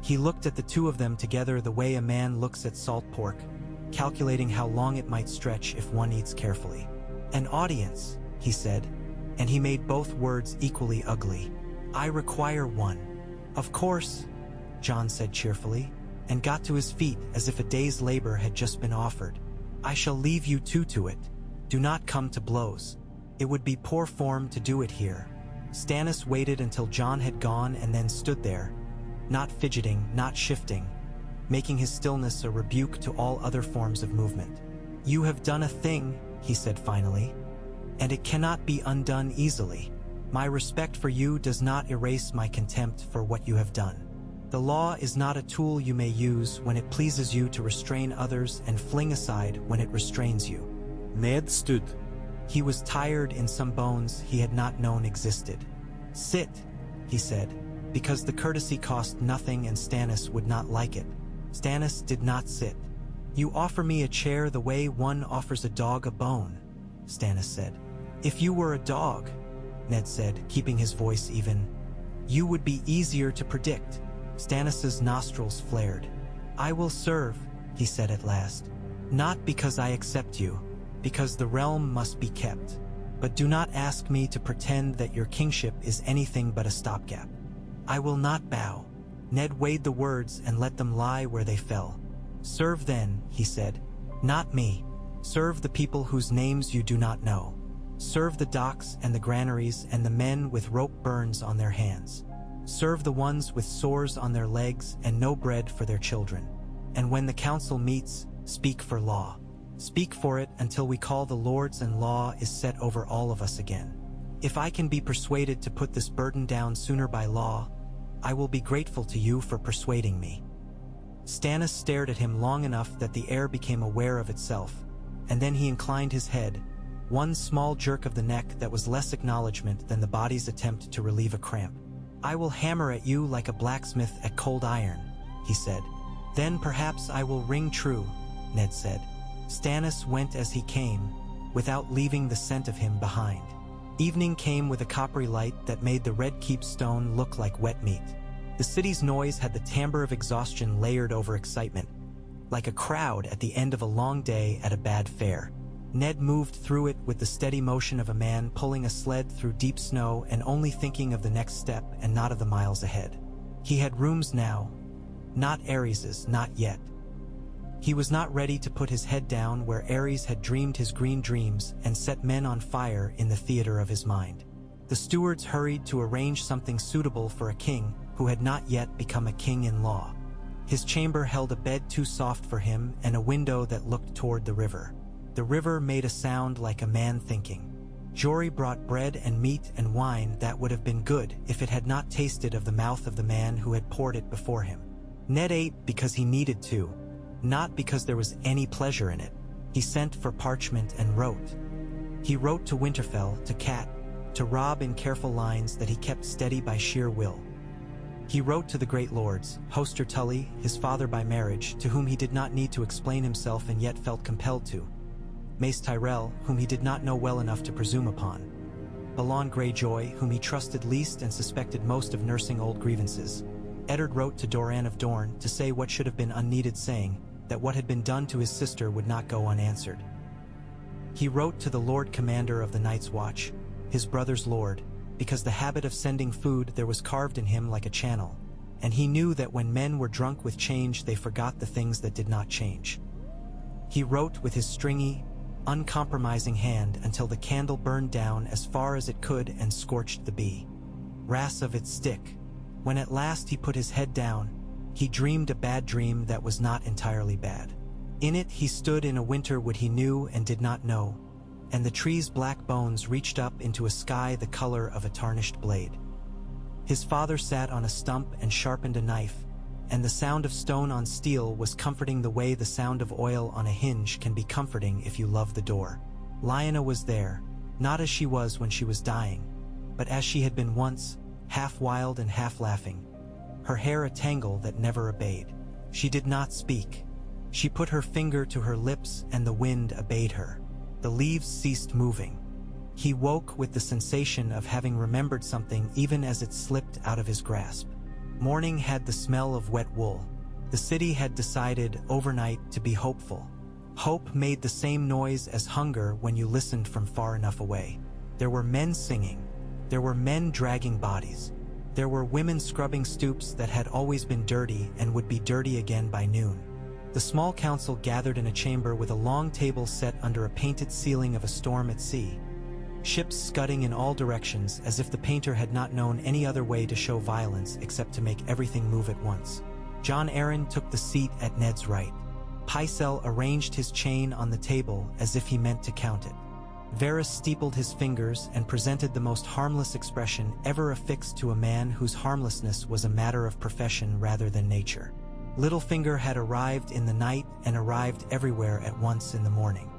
He looked at the two of them together the way a man looks at salt pork, calculating how long it might stretch if one eats carefully. An audience, he said, and he made both words equally ugly. I require one. Of course, Jon said cheerfully, and got to his feet as if a day's labor had just been offered. I shall leave you two to it. Do not come to blows. It would be poor form to do it here. Stannis waited until Jon had gone and then stood there, not fidgeting, not shifting, making his stillness a rebuke to all other forms of movement. You have done a thing, he said finally, and it cannot be undone easily. My respect for you does not erase my contempt for what you have done. The law is not a tool you may use when it pleases you to restrain others and fling aside when it restrains you. Ned stood. He was tired in some bones he had not known existed. "Sit," he said, because the courtesy cost nothing and Stannis would not like it. Stannis did not sit. "You offer me a chair the way one offers a dog a bone," Stannis said. "If you were a dog," Ned said, keeping his voice even, "you would be easier to predict." Stannis's nostrils flared. "I will serve," he said at last. "Not because I accept you, because the realm must be kept. But do not ask me to pretend that your kingship is anything but a stopgap. I will not bow." Ned weighed the words and let them lie where they fell. "Serve then," he said. "Not me. Serve the people whose names you do not know. Serve the docks and the granaries and the men with rope burns on their hands. Serve the ones with sores on their legs and no bread for their children. And when the council meets, speak for law. Speak for it until we call the lords and law is set over all of us again. If I can be persuaded to put this burden down sooner by law, I will be grateful to you for persuading me." Stannis stared at him long enough that the air became aware of itself, and then he inclined his head, one small jerk of the neck that was less acknowledgement than the body's attempt to relieve a cramp. "I will hammer at you like a blacksmith at cold iron," he said. "Then perhaps I will ring true," Ned said. Stannis went as he came, without leaving the scent of him behind. Evening came with a coppery light that made the Red Keep stone look like wet meat. The city's noise had the timbre of exhaustion layered over excitement, like a crowd at the end of a long day at a bad fair. Ned moved through it with the steady motion of a man pulling a sled through deep snow and only thinking of the next step and not of the miles ahead. He had rooms now, not Ares's, not yet. He was not ready to put his head down where Ares had dreamed his green dreams and set men on fire in the theater of his mind. The stewards hurried to arrange something suitable for a king who had not yet become a king in law. His chamber held a bed too soft for him and a window that looked toward the river. The river made a sound like a man thinking. Jory brought bread and meat and wine that would have been good if it had not tasted of the mouth of the man who had poured it before him. Ned ate because he needed to, not because there was any pleasure in it. He sent for parchment and wrote. He wrote to Winterfell, to Cat, to Robb in careful lines that he kept steady by sheer will. He wrote to the great lords, Hoster Tully, his father by marriage, to whom he did not need to explain himself and yet felt compelled to. Mace Tyrell, whom he did not know well enough to presume upon. Balon Greyjoy, whom he trusted least and suspected most of nursing old grievances. Eddard wrote to Doran of Dorne to say what should have been unneeded saying, that what had been done to his sister would not go unanswered. He wrote to the Lord Commander of the Night's Watch, his brother's lord, because the habit of sending food there was carved in him like a channel, and he knew that when men were drunk with change they forgot the things that did not change. He wrote with his stringy, uncompromising hand until the candle burned down as far as it could and scorched the bee. Ras of its stick. When at last he put his head down, he dreamed a bad dream that was not entirely bad. In it he stood in a winter what he knew and did not know, and the tree's black bones reached up into a sky the color of a tarnished blade. His father sat on a stump and sharpened a knife, and the sound of stone on steel was comforting the way the sound of oil on a hinge can be comforting if you love the door. Lyanna was there, not as she was when she was dying, but as she had been once, half wild and half laughing, her hair a tangle that never obeyed. She did not speak. She put her finger to her lips and the wind obeyed her. The leaves ceased moving. He woke with the sensation of having remembered something even as it slipped out of his grasp. Morning had the smell of wet wool. The city had decided overnight to be hopeful. Hope made the same noise as hunger when you listened from far enough away. There were men singing. There were men dragging bodies. There were women scrubbing stoops that had always been dirty and would be dirty again by noon. The small council gathered in a chamber with a long table set under a painted ceiling of a storm at sea. Ships scudding in all directions as if the painter had not known any other way to show violence except to make everything move at once. Jon Arryn took the seat at Ned's right. Pycelle arranged his chain on the table as if he meant to count it. Varys steepled his fingers and presented the most harmless expression ever affixed to a man whose harmlessness was a matter of profession rather than nature. Littlefinger had arrived in the night and arrived everywhere at once in the morning.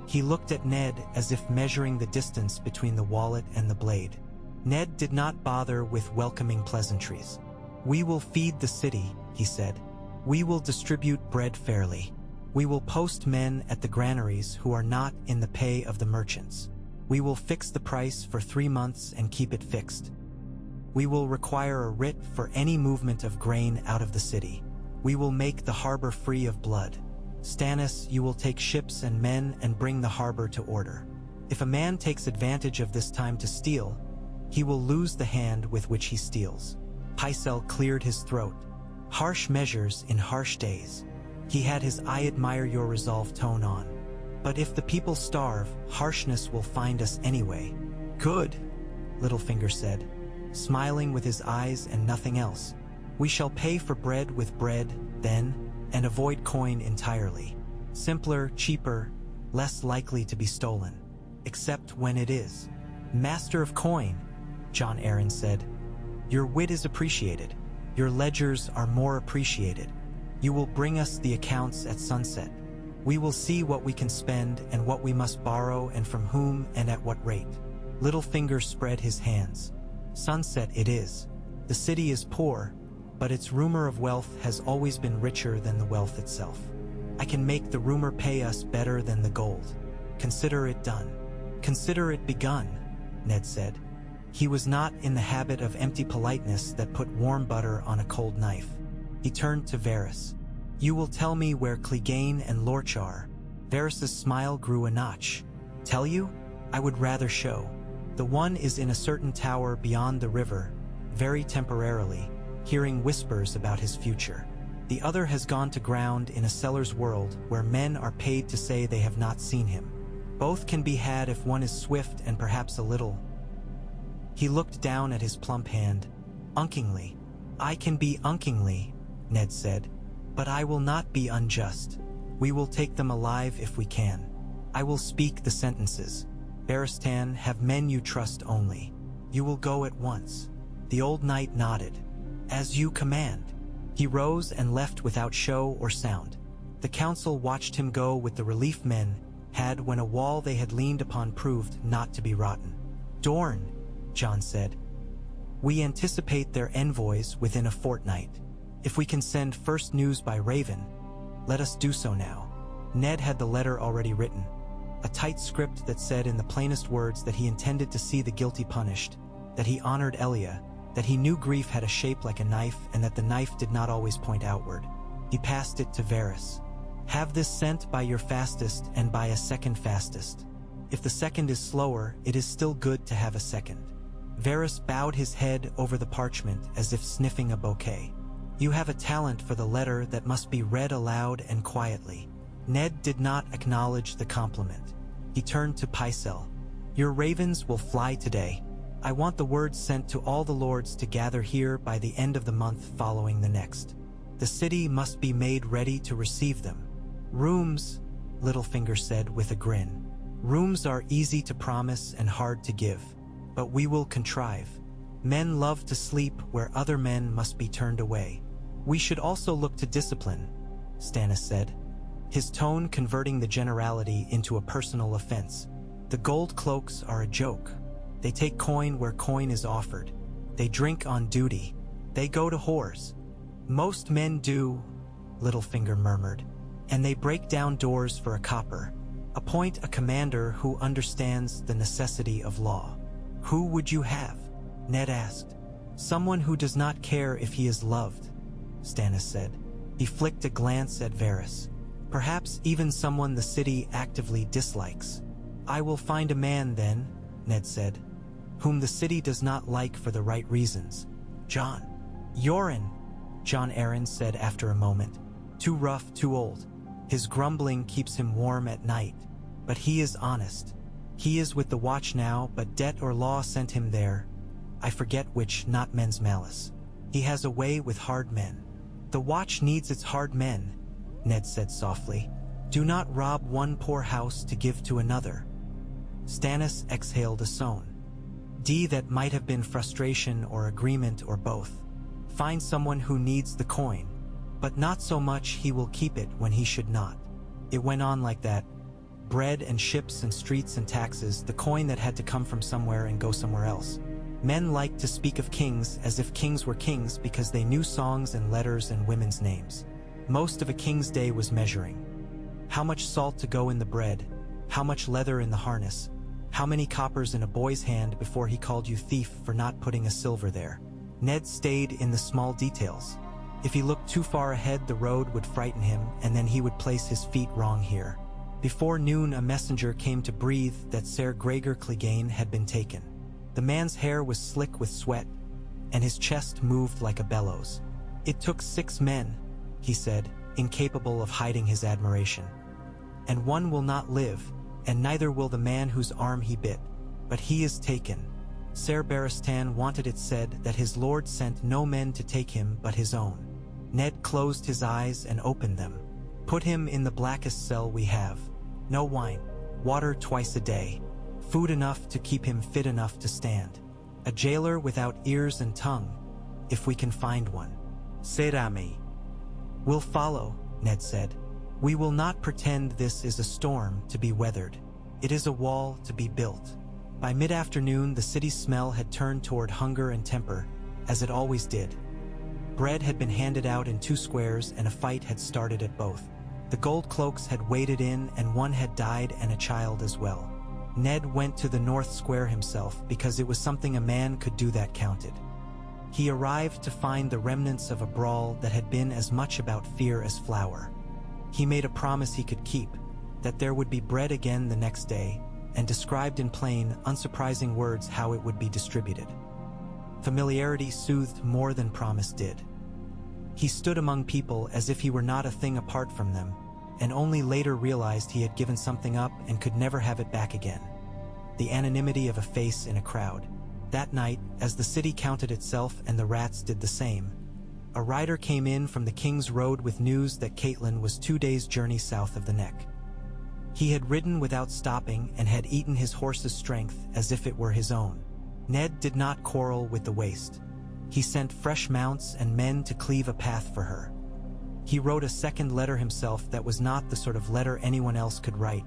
He looked at Ned as if measuring the distance between the wallet and the blade. Ned did not bother with welcoming pleasantries. "We will feed the city," he said. "We will distribute bread fairly. We will post men at the granaries who are not in the pay of the merchants. We will fix the price for 3 months and keep it fixed. We will require a writ for any movement of grain out of the city. We will make the harbor free of blood. Stannis, you will take ships and men and bring the harbor to order. If a man takes advantage of this time to steal, he will lose the hand with which he steals." Pycelle cleared his throat. Harsh measures in harsh days. He had his "I admire your resolve" tone on. "But if the people starve, harshness will find us anyway." "Good," Littlefinger said, smiling with his eyes and nothing else. "We shall pay for bread with bread, then, and avoid coin entirely. Simpler, cheaper, less likely to be stolen. Except when it is." "Master of coin," Jon Arryn said. "Your wit is appreciated. Your ledgers are more appreciated. You will bring us the accounts at sunset. We will see what we can spend and what we must borrow and from whom and at what rate." Littlefinger spread his hands. "Sunset it is. The city is poor, but its rumor of wealth has always been richer than the wealth itself. I can make the rumor pay us better than the gold. Consider it done." "Consider it begun," Ned said. He was not in the habit of empty politeness that put warm butter on a cold knife. He turned to Varys. "You will tell me where Clegane and Lorch are." Varys's smile grew a notch. "Tell you? I would rather show. The one is in a certain tower beyond the river, very temporarily, hearing whispers about his future. The other has gone to ground in a cellar's world where men are paid to say they have not seen him. Both can be had if one is swift and perhaps a little." He looked down at his plump hand. "Unkingly." "I can be unkingly," Ned said, "but I will not be unjust. We will take them alive if we can. I will speak the sentences. Barristan, have men you trust only. You will go at once." The old knight nodded. "As you command." He rose and left without show or sound. The council watched him go with the relief men had when a wall they had leaned upon proved not to be rotten. "Dorne," Jon said. "We anticipate their envoys within a fortnight. If we can send first news by Raven, let us do so now." Ned had the letter already written, a tight script that said in the plainest words that he intended to see the guilty punished, that he honored Elia, that he knew grief had a shape like a knife and that the knife did not always point outward. He passed it to Varys. "Have this sent by your fastest and by a second fastest. If the second is slower, it is still good to have a second." Varys bowed his head over the parchment as if sniffing a bouquet. "You have a talent for the letter that must be read aloud and quietly." Ned did not acknowledge the compliment. He turned to Pycelle. "Your ravens will fly today. I want the word sent to all the lords to gather here by the end of the month following the next. The city must be made ready to receive them." "Rooms," Littlefinger said with a grin. "Rooms are easy to promise and hard to give. But we will contrive. Men love to sleep where other men must be turned away." "We should also look to discipline," Stannis said, his tone converting the generality into a personal offense. "The gold cloaks are a joke. They take coin where coin is offered. They drink on duty. They go to whores." "Most men do," Littlefinger murmured. "And they break down doors for a copper. Appoint a commander who understands the necessity of law." "Who would you have?" Ned asked. "Someone who does not care if he is loved," Stannis said. He flicked a glance at Varys. "Perhaps even someone the city actively dislikes." "I will find a man then," Ned said, "whom the city does not like for the right reasons." "Jon." "Yoren," Jon Arryn said after a moment. "Too rough, too old. His grumbling keeps him warm at night. But he is honest. He is with the Watch now, but debt or law sent him there. I forget which, not men's malice. He has a way with hard men." "The Watch needs its hard men," Ned said softly. "Do not rob one poor house to give to another." Stannis exhaled a soan. That might have been frustration or agreement or both. Find someone who needs the coin, but not so much he will keep it when he should not. It went on like that. Bread and ships and streets and taxes, the coin that had to come from somewhere and go somewhere else. Men liked to speak of kings as if kings were kings because they knew songs and letters and women's names. Most of a king's day was measuring. How much salt to go in the bread, how much leather in the harness, how many coppers in a boy's hand before he called you thief for not putting a silver there. Ned stayed in the small details. If he looked too far ahead, the road would frighten him, and then he would place his feet wrong here. Before noon, a messenger came to breathe that Ser Gregor Clegane had been taken. The man's hair was slick with sweat, and his chest moved like a bellows. "It took 6 men," he said, incapable of hiding his admiration. "And one will not live, and neither will the man whose arm he bit, but he is taken." Ser Barristan wanted it said that his lord sent no men to take him but his own. Ned closed his eyes and opened them. "Put him in the blackest cell we have. No wine, water twice a day, food enough to keep him fit enough to stand. A jailer without ears and tongue, if we can find one. Serami." "We'll follow," Ned said. "We will not pretend this is a storm to be weathered. It is a wall to be built." By mid-afternoon, the city's smell had turned toward hunger and temper, as it always did. Bread had been handed out in 2 squares, and a fight had started at both. The gold cloaks had waded in, and one had died, and a child as well. Ned went to the North Square himself because it was something a man could do that counted. He arrived to find the remnants of a brawl that had been as much about fear as flour. He made a promise he could keep, that there would be bread again the next day, and described in plain, unsurprising words how it would be distributed. Familiarity soothed more than promise did. He stood among people as if he were not a thing apart from them, and only later realized he had given something up and could never have it back again. The anonymity of a face in a crowd. That night, as the city counted itself and the rats did the same, a rider came in from the King's Road with news that Catelyn was 2 days' journey south of the Neck. He had ridden without stopping and had eaten his horse's strength as if it were his own. Ned did not quarrel with the waste. He sent fresh mounts and men to cleave a path for her. He wrote a second letter himself that was not the sort of letter anyone else could write,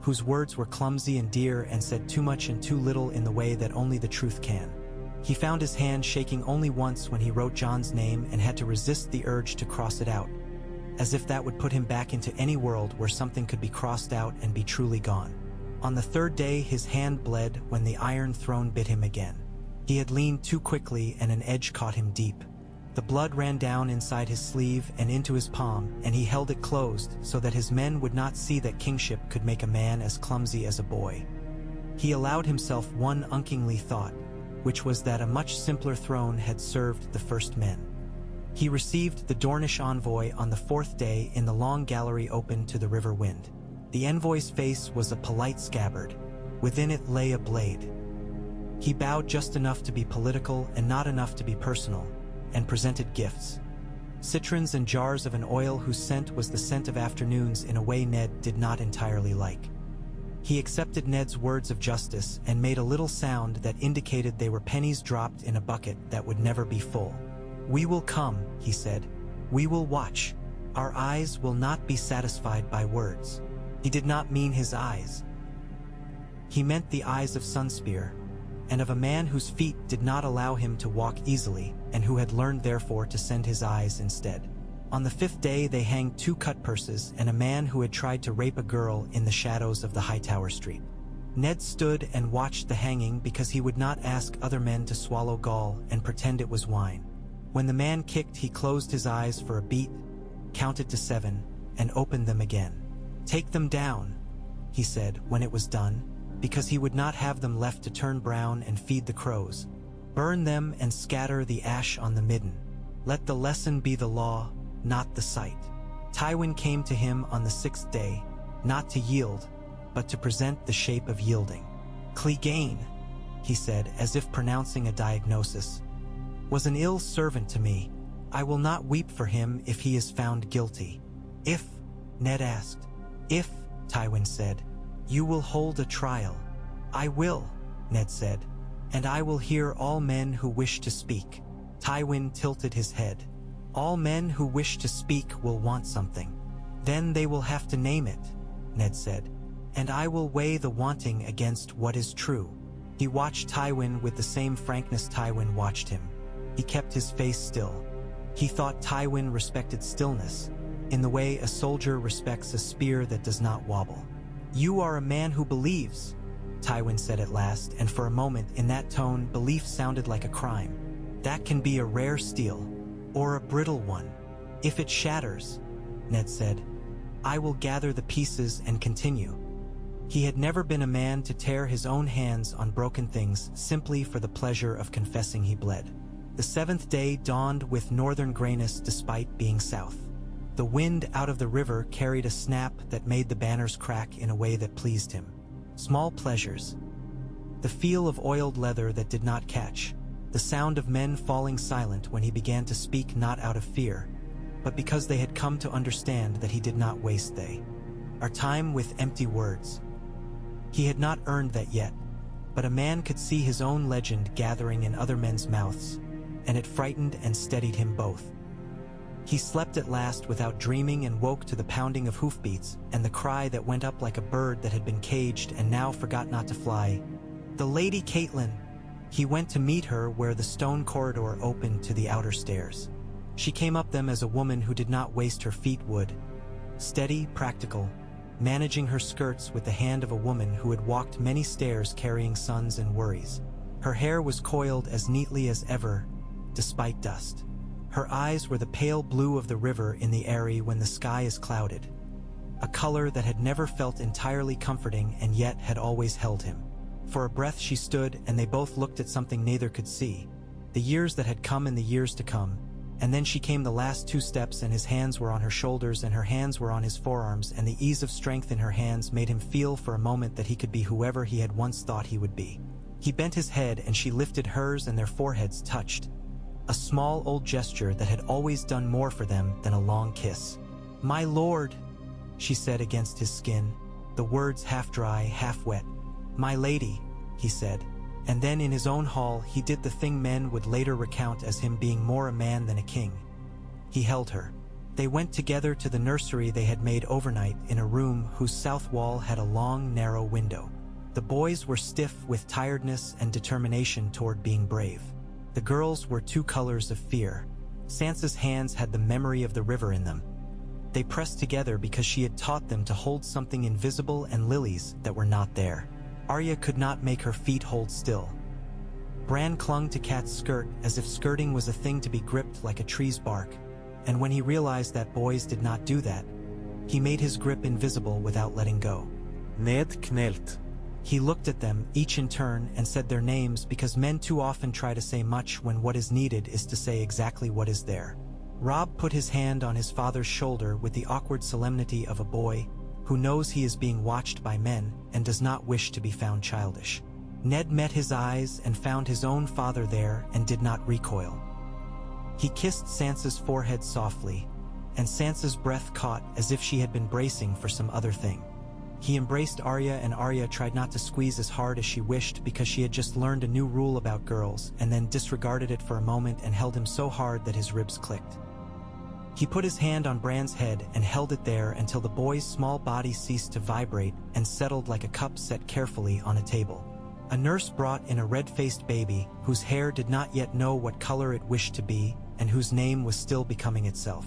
whose words were clumsy and dear and said too much and too little in the way that only the truth can. He found his hand shaking only once when he wrote Jon's name and had to resist the urge to cross it out, as if that would put him back into any world where something could be crossed out and be truly gone. On the 3rd day, his hand bled when the Iron Throne bit him again. He had leaned too quickly and an edge caught him deep. The blood ran down inside his sleeve and into his palm, and he held it closed so that his men would not see that kingship could make a man as clumsy as a boy. He allowed himself one unkingly thought, which was that a much simpler throne had served the first men. He received the Dornish envoy on the 4th day in the long gallery open to the river Wind. The envoy's face was a polite scabbard. Within it lay a blade. He bowed just enough to be political and not enough to be personal, and presented gifts. Citrons and jars of an oil whose scent was the scent of afternoons in a way Ned did not entirely like. He accepted Ned's words of justice and made a little sound that indicated they were pennies dropped in a bucket that would never be full. "We will come," he said. "We will watch. Our eyes will not be satisfied by words." He did not mean his eyes. He meant the eyes of Sunspear, and of a man whose feet did not allow him to walk easily, and who had learned therefore to send his eyes instead. On the 5th day they hanged 2 cut purses and a man who had tried to rape a girl in the shadows of the Hightower Street. Ned stood and watched the hanging because he would not ask other men to swallow gall and pretend it was wine. When the man kicked, he closed his eyes for a beat, counted to 7, and opened them again. "Take them down," he said when it was done, because he would not have them left to turn brown and feed the crows. "Burn them and scatter the ash on the midden. Let the lesson be the law, not the sight." Tywin came to him on the 6th day, not to yield, but to present the shape of yielding. "Clegane," he said, as if pronouncing a diagnosis, "was an ill servant to me. I will not weep for him if he is found guilty." "If," Ned asked. "If," Tywin said, "you will hold a trial." I will, Ned said, and I will hear all men who wish to speak. Tywin tilted his head. All men who wish to speak will want something. Then they will have to name it, Ned said, and I will weigh the wanting against what is true. He watched Tywin with the same frankness Tywin watched him. He kept his face still. He thought Tywin respected stillness, in the way a soldier respects a spear that does not wobble. You are a man who believes, Tywin said at last, and for a moment in that tone belief sounded like a crime. That can be a rare steel, or a brittle one. If it shatters, Ned said, I will gather the pieces and continue. He had never been a man to tear his own hands on broken things simply for the pleasure of confessing he bled. The seventh day dawned with northern grayness despite being south. The wind out of the river carried a snap that made the banners crack in a way that pleased him. Small pleasures. The feel of oiled leather that did not catch. The sound of men falling silent when he began to speak, not out of fear, but because they had come to understand that he did not waste our time with empty words. He had not earned that yet, but a man could see his own legend gathering in other men's mouths, and it frightened and steadied him both. He slept at last without dreaming and woke to the pounding of hoofbeats and the cry that went up like a bird that had been caged and now forgot not to fly. The Lady Catelyn! He went to meet her where the stone corridor opened to the outer stairs. She came up them as a woman who did not waste her feet would. Steady, practical, managing her skirts with the hand of a woman who had walked many stairs carrying sons and worries. Her hair was coiled as neatly as ever, despite dust. Her eyes were the pale blue of the river in the Eyrie when the sky is clouded, a color that had never felt entirely comforting and yet had always held him. For a breath she stood, and they both looked at something neither could see, the years that had come and the years to come, and then she came the last 2 steps and his hands were on her shoulders and her hands were on his forearms, and the ease of strength in her hands made him feel for a moment that he could be whoever he had once thought he would be. He bent his head and she lifted hers and their foreheads touched. A small old gesture that had always done more for them than a long kiss. "My lord," she said against his skin, the words half dry, half wet. "My lady," he said. And then in his own hall he did the thing men would later recount as him being more a man than a king. He held her. They went together to the nursery they had made overnight in a room whose south wall had a long, narrow window. The boys were stiff with tiredness and determination toward being brave. The girls were 2 colors of fear. Sansa's hands had the memory of the river in them. They pressed together because she had taught them to hold something invisible and lilies that were not there. Arya could not make her feet hold still. Bran clung to Kat's skirt as if skirting was a thing to be gripped like a tree's bark, and when he realized that boys did not do that, he made his grip invisible without letting go. Ned knelt. He looked at them, each in turn, and said their names because men too often try to say much when what is needed is to say exactly what is there. Robb put his hand on his father's shoulder with the awkward solemnity of a boy who knows he is being watched by men and does not wish to be found childish. Ned met his eyes and found his own father there and did not recoil. He kissed Sansa's forehead softly, and Sansa's breath caught as if she had been bracing for some other thing. He embraced Arya, and Arya tried not to squeeze as hard as she wished because she had just learned a new rule about girls and then disregarded it for a moment and held him so hard that his ribs clicked. He put his hand on Bran's head and held it there until the boy's small body ceased to vibrate and settled like a cup set carefully on a table. A nurse brought in a red-faced baby whose hair did not yet know what color it wished to be and whose name was still becoming itself.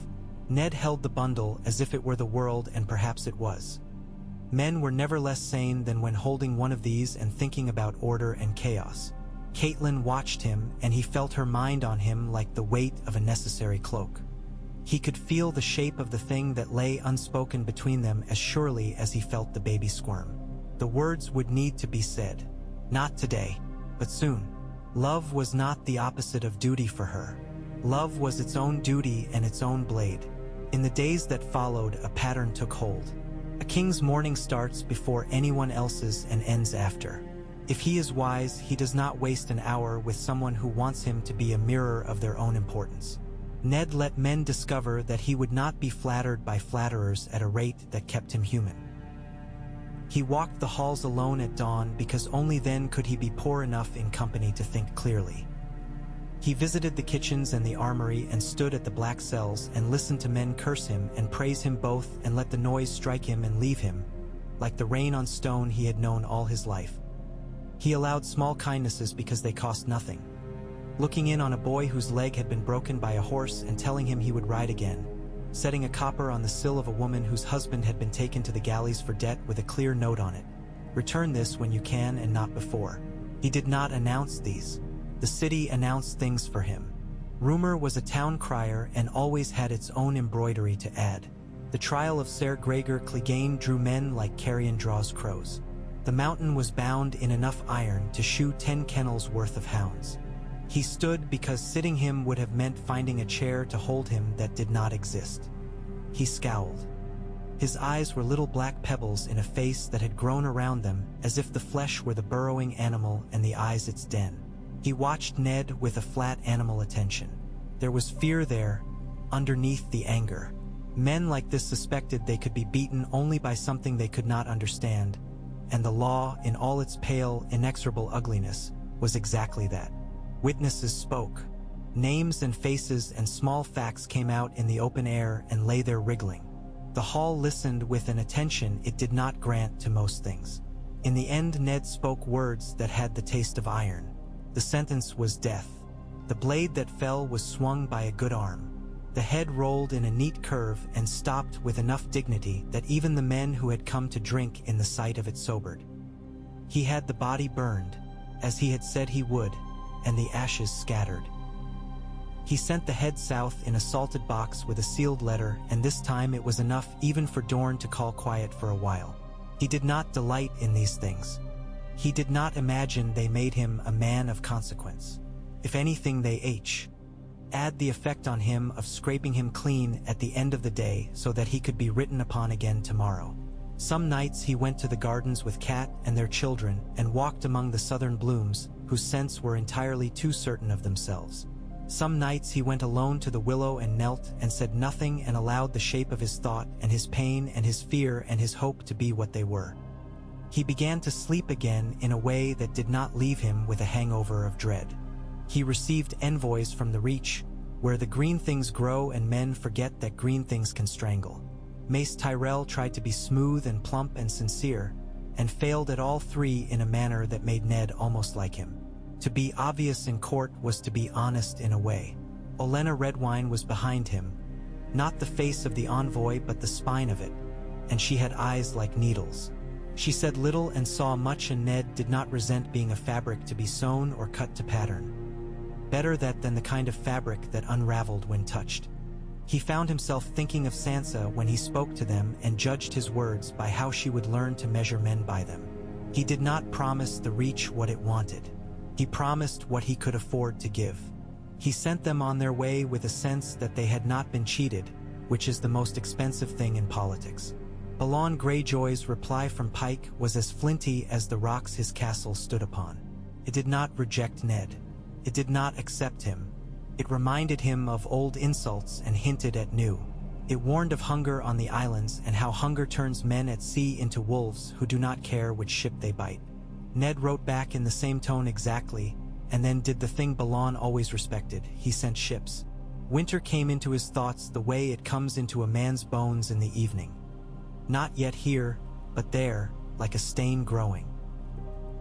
Ned held the bundle as if it were the world, and perhaps it was. Men were never less sane than when holding one of these and thinking about order and chaos. Catelyn watched him, and he felt her mind on him like the weight of a necessary cloak. He could feel the shape of the thing that lay unspoken between them as surely as he felt the baby squirm. The words would need to be said. Not today, but soon. Love was not the opposite of duty for her. Love was its own duty and its own blade. In the days that followed, a pattern took hold. A king's morning starts before anyone else's and ends after. If he is wise, he does not waste an hour with someone who wants him to be a mirror of their own importance. Ned let men discover that he would not be flattered by flatterers at a rate that kept him human. He walked the halls alone at dawn because only then could he be poor enough in company to think clearly. He visited the kitchens and the armory and stood at the black cells and listened to men curse him and praise him both and let the noise strike him and leave him, like the rain on stone he had known all his life. He allowed small kindnesses because they cost nothing. Looking in on a boy whose leg had been broken by a horse and telling him he would ride again. Setting a copper on the sill of a woman whose husband had been taken to the galleys for debt with a clear note on it. Return this when you can and not before. He did not announce these. The city announced things for him. Rumor was a town crier and always had its own embroidery to add. The trial of Ser Gregor Clegane drew men like carrion draws crows. The mountain was bound in enough iron to shoe 10 kennels worth of hounds. He stood because sitting him would have meant finding a chair to hold him that did not exist. He scowled. His eyes were little black pebbles in a face that had grown around them as if the flesh were the burrowing animal and the eyes its den. He watched Ned with a flat animal attention. There was fear there, underneath the anger. Men like this suspected they could be beaten only by something they could not understand, and the law, in all its pale, inexorable ugliness, was exactly that. Witnesses spoke. Names and faces and small facts came out in the open air and lay there wriggling. The hall listened with an attention it did not grant to most things. In the end, Ned spoke words that had the taste of iron. The sentence was death. The blade that fell was swung by a good arm. The head rolled in a neat curve and stopped with enough dignity that even the men who had come to drink in the sight of it sobered. He had the body burned, as he had said he would, and the ashes scattered. He sent the head south in a salted box with a sealed letter, and this time it was enough even for Dorn to call quiet for a while. He did not delight in these things. He did not imagine they made him a man of consequence. If anything, they add the effect on him of scraping him clean at the end of the day so that he could be written upon again tomorrow. Some nights he went to the gardens with Cat and their children and walked among the southern blooms, whose scents were entirely too certain of themselves. Some nights he went alone to the willow and knelt and said nothing and allowed the shape of his thought and his pain and his fear and his hope to be what they were. He began to sleep again in a way that did not leave him with a hangover of dread. He received envoys from the Reach, where the green things grow and men forget that green things can strangle. Mace Tyrell tried to be smooth and plump and sincere, and failed at all three in a manner that made Ned almost like him. To be obvious in court was to be honest in a way. Olenna Redwine was behind him, not the face of the envoy but the spine of it, and she had eyes like needles. She said little and saw much, and Ned did not resent being a fabric to be sewn or cut to pattern. Better that than the kind of fabric that unraveled when touched. He found himself thinking of Sansa when he spoke to them and judged his words by how she would learn to measure men by them. He did not promise the Reach what it wanted. He promised what he could afford to give. He sent them on their way with a sense that they had not been cheated, which is the most expensive thing in politics. Balon Greyjoy's reply from Pike was as flinty as the rocks his castle stood upon. It did not reject Ned. It did not accept him. It reminded him of old insults and hinted at new. It warned of hunger on the islands and how hunger turns men at sea into wolves who do not care which ship they bite. Ned wrote back in the same tone exactly, and then did the thing Balon always respected. He sent ships. Winter came into his thoughts the way it comes into a man's bones in the evening. Not yet here, but there, like a stain growing.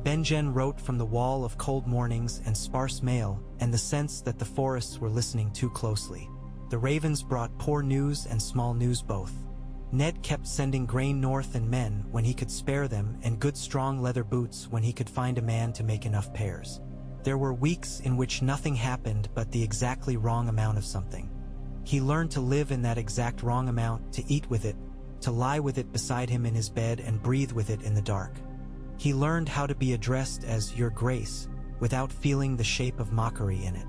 Benjen wrote from the wall of cold mornings and sparse mail, and the sense that the forests were listening too closely. The ravens brought poor news and small news both. Ned kept sending grain north and men when he could spare them, and good strong leather boots when he could find a man to make enough pairs. There were weeks in which nothing happened but the exactly wrong amount of something. He learned to live in that exact wrong amount, to eat with it, to lie with it beside him in his bed and breathe with it in the dark. He learned how to be addressed as Your Grace without feeling the shape of mockery in it.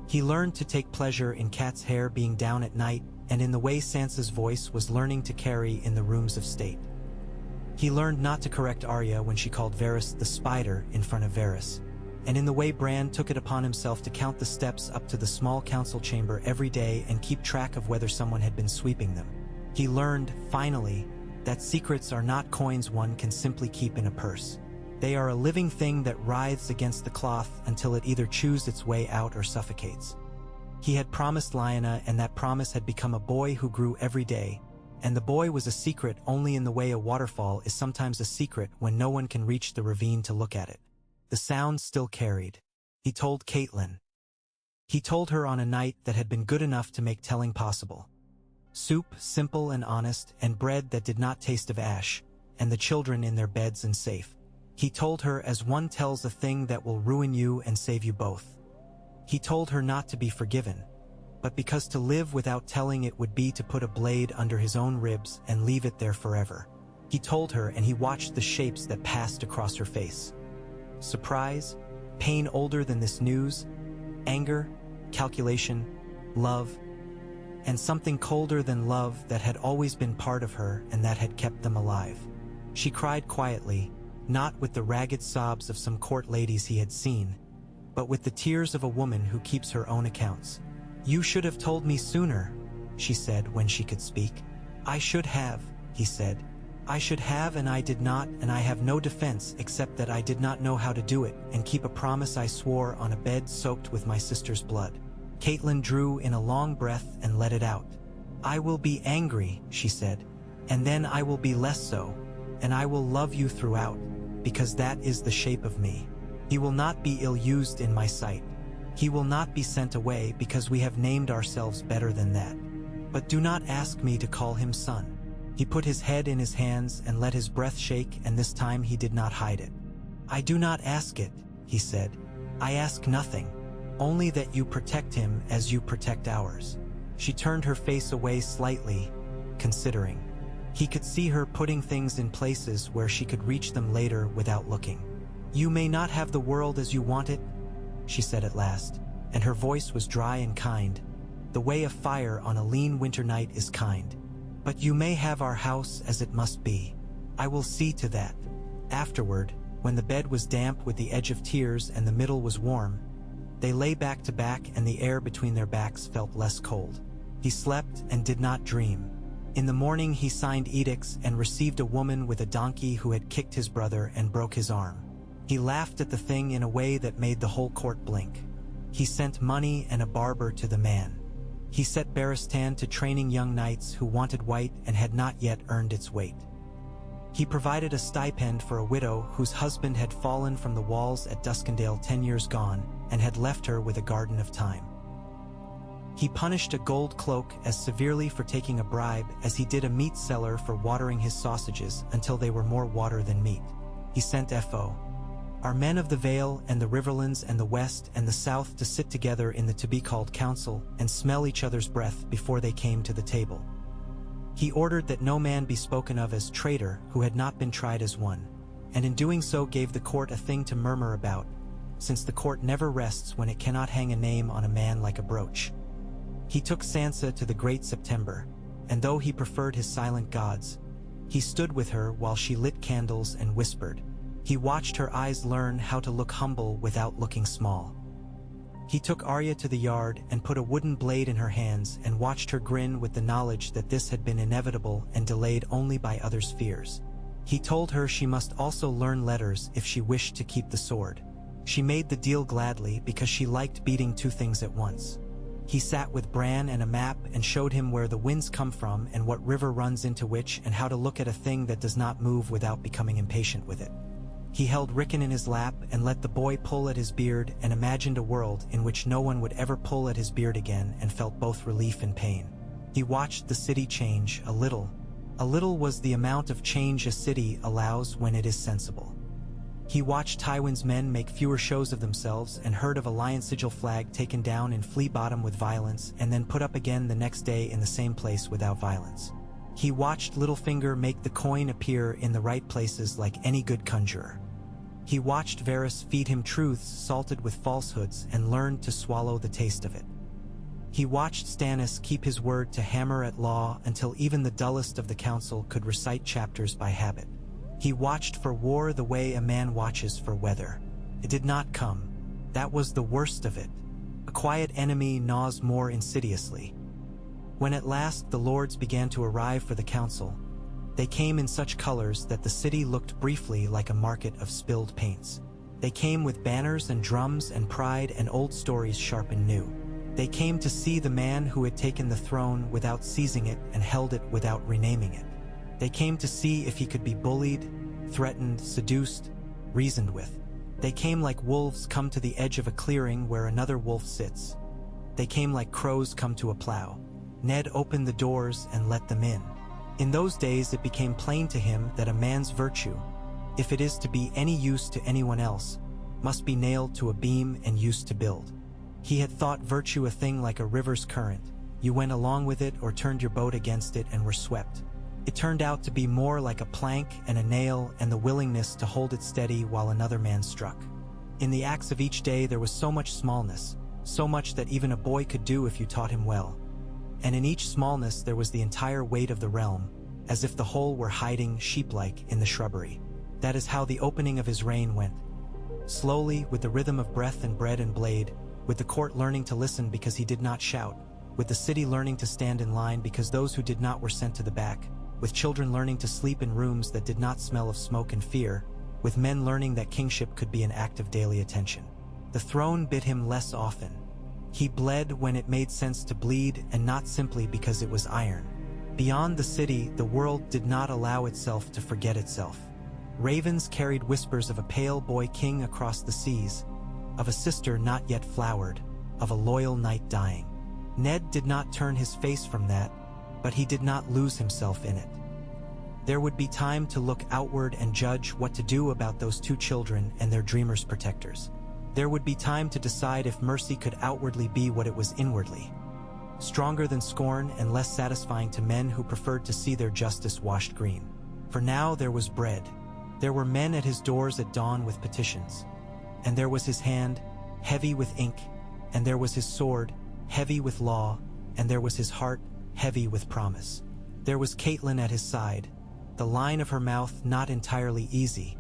He learned to take pleasure in Cat's hair being down at night and in the way Sansa's voice was learning to carry in the rooms of state. He learned not to correct Arya when she called Varys the spider in front of Varys, and in the way Bran took it upon himself to count the steps up to the small council chamber every day and keep track of whether someone had been sweeping them. He learned, finally, that secrets are not coins one can simply keep in a purse. They are a living thing that writhes against the cloth until it either chews its way out or suffocates. He had promised Lyanna, and that promise had become a boy who grew every day, and the boy was a secret only in the way a waterfall is sometimes a secret when no one can reach the ravine to look at it. The sound still carried. He told Caitlin. He told her on a night that had been good enough to make telling possible. Soup, simple and honest, and bread that did not taste of ash, and the children in their beds and safe. He told her as one tells a thing that will ruin you and save you both. He told her not to be forgiven, but because to live without telling it would be to put a blade under his own ribs and leave it there forever. He told her, and he watched the shapes that passed across her face. Surprise, pain older than this news, anger, calculation, love, and something colder than love that had always been part of her and that had kept them alive. She cried quietly, not with the ragged sobs of some court ladies he had seen, but with the tears of a woman who keeps her own accounts. "You should have told me sooner," she said when she could speak. "I should have," he said. "I should have, and I did not, and I have no defense except that I did not know how to do it and keep a promise I swore on a bed soaked with my sister's blood." Caitlin drew in a long breath and let it out. "I will be angry," she said, "and then I will be less so, and I will love you throughout, because that is the shape of me. He will not be ill-used in my sight. He will not be sent away because we have named ourselves better than that. But do not ask me to call him son." He put his head in his hands and let his breath shake, and this time he did not hide it. "I do not ask it," he said. "I ask nothing, only that you protect him as you protect ours." She turned her face away slightly, considering. He could see her putting things in places where she could reach them later without looking. "You may not have the world as you want it," she said at last, and her voice was dry and kind, the way a fire on a lean winter night is kind. "But you may have our house as it must be. I will see to that." Afterward, when the bed was damp with the edge of tears and the middle was warm, they lay back to back and the air between their backs felt less cold. He slept and did not dream. In the morning he signed edicts and received a woman with a donkey who had kicked his brother and broke his arm. He laughed at the thing in a way that made the whole court blink. He sent money and a barber to the man. He set Barristan to training young knights who wanted white and had not yet earned its weight. He provided a stipend for a widow whose husband had fallen from the walls at Duskendale 10 years gone and had left her with a garden of time. He punished a gold cloak as severely for taking a bribe as he did a meat seller for watering his sausages until they were more water than meat. He sent F.O. our men of the Vale and the Riverlands and the West and the South to sit together in the to-be-called council and smell each other's breath before they came to the table. He ordered that no man be spoken of as traitor who had not been tried as one, and in doing so gave the court a thing to murmur about, since the court never rests when it cannot hang a name on a man like a brooch. He took Sansa to the Great September, and though he preferred his silent gods, he stood with her while she lit candles and whispered. He watched her eyes learn how to look humble without looking small. He took Arya to the yard and put a wooden blade in her hands and watched her grin with the knowledge that this had been inevitable and delayed only by others' fears. He told her she must also learn letters if she wished to keep the sword. She made the deal gladly because she liked beating two things at once. He sat with Bran and a map and showed him where the winds come from and what river runs into which and how to look at a thing that does not move without becoming impatient with it. He held Rickon in his lap and let the boy pull at his beard and imagined a world in which no one would ever pull at his beard again and felt both relief and pain. He watched the city change a little. A little was the amount of change a city allows when it is sensible. He watched Tywin's men make fewer shows of themselves and heard of a Lion Sigil flag taken down in Flea Bottom with violence and then put up again the next day in the same place without violence. He watched Littlefinger make the coin appear in the right places like any good conjurer. He watched Varys feed him truths salted with falsehoods and learned to swallow the taste of it. He watched Stannis keep his word to hammer at law until even the dullest of the council could recite chapters by habit. He watched for war the way a man watches for weather. It did not come. That was the worst of it. A quiet enemy gnaws more insidiously. When at last the lords began to arrive for the council, They came in such colors that the city looked briefly like a market of spilled paints. They came with banners and drums and pride and old stories sharp and new. They came to see the man who had taken the throne without seizing it and held it without renaming it. They came to see if he could be bullied, threatened, seduced, reasoned with. They came like wolves come to the edge of a clearing where another wolf sits. They came like crows come to a plow. Ned opened the doors and let them in. In those days it became plain to him that a man's virtue, if it is to be any use to anyone else, must be nailed to a beam and used to build. He had thought virtue a thing like a river's current. You went along with it or turned your boat against it and were swept. It turned out to be more like a plank and a nail and the willingness to hold it steady while another man struck. In the acts of each day there was so much smallness, so much that even a boy could do if you taught him well. And in each smallness there was the entire weight of the realm, as if the whole were hiding, sheep-like, in the shrubbery. That is how the opening of his reign went. Slowly, with the rhythm of breath and bread and blade, with the court learning to listen because he did not shout, with the city learning to stand in line because those who did not were sent to the back, with children learning to sleep in rooms that did not smell of smoke and fear, with men learning that kingship could be an act of daily attention. The throne bit him less often. He bled when it made sense to bleed, and not simply because it was iron. Beyond the city, the world did not allow itself to forget itself. Ravens carried whispers of a pale boy king across the seas, of a sister not yet flowered, of a loyal knight dying. Ned did not turn his face from that, but he did not lose himself in it. There would be time to look outward and judge what to do about those two children and their dreamers' protectors. There would be time to decide if mercy could outwardly be what it was inwardly, stronger than scorn and less satisfying to men who preferred to see their justice washed green. For now there was bread. There were men at his doors at dawn with petitions. And there was his hand, heavy with ink, and there was his sword, heavy with law, and there was his heart, heavy with promise. There was Caitlin at his side, the line of her mouth not entirely easy,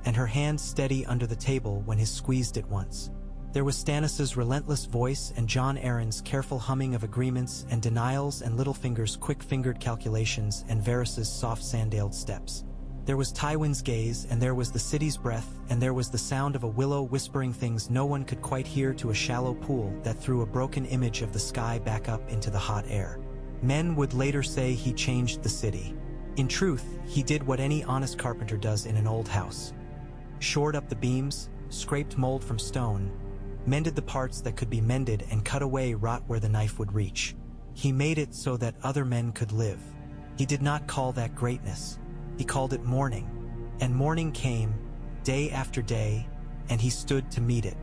and her hand steady under the table when his squeezed it once. There was Stannis's relentless voice and Jon Arryn's careful humming of agreements and denials and Littlefinger's quick-fingered calculations and Varys's soft sandaled steps. There was Tywin's gaze, and there was the city's breath, and there was the sound of a willow whispering things no one could quite hear to a shallow pool that threw a broken image of the sky back up into the hot air. Men would later say he changed the city. In truth, he did what any honest carpenter does in an old house. Shored up the beams, scraped mold from stone, mended the parts that could be mended and cut away rot where the knife would reach. He made it so that other men could live. He did not call that greatness. He called it morning. And morning came, day after day, and he stood to meet it.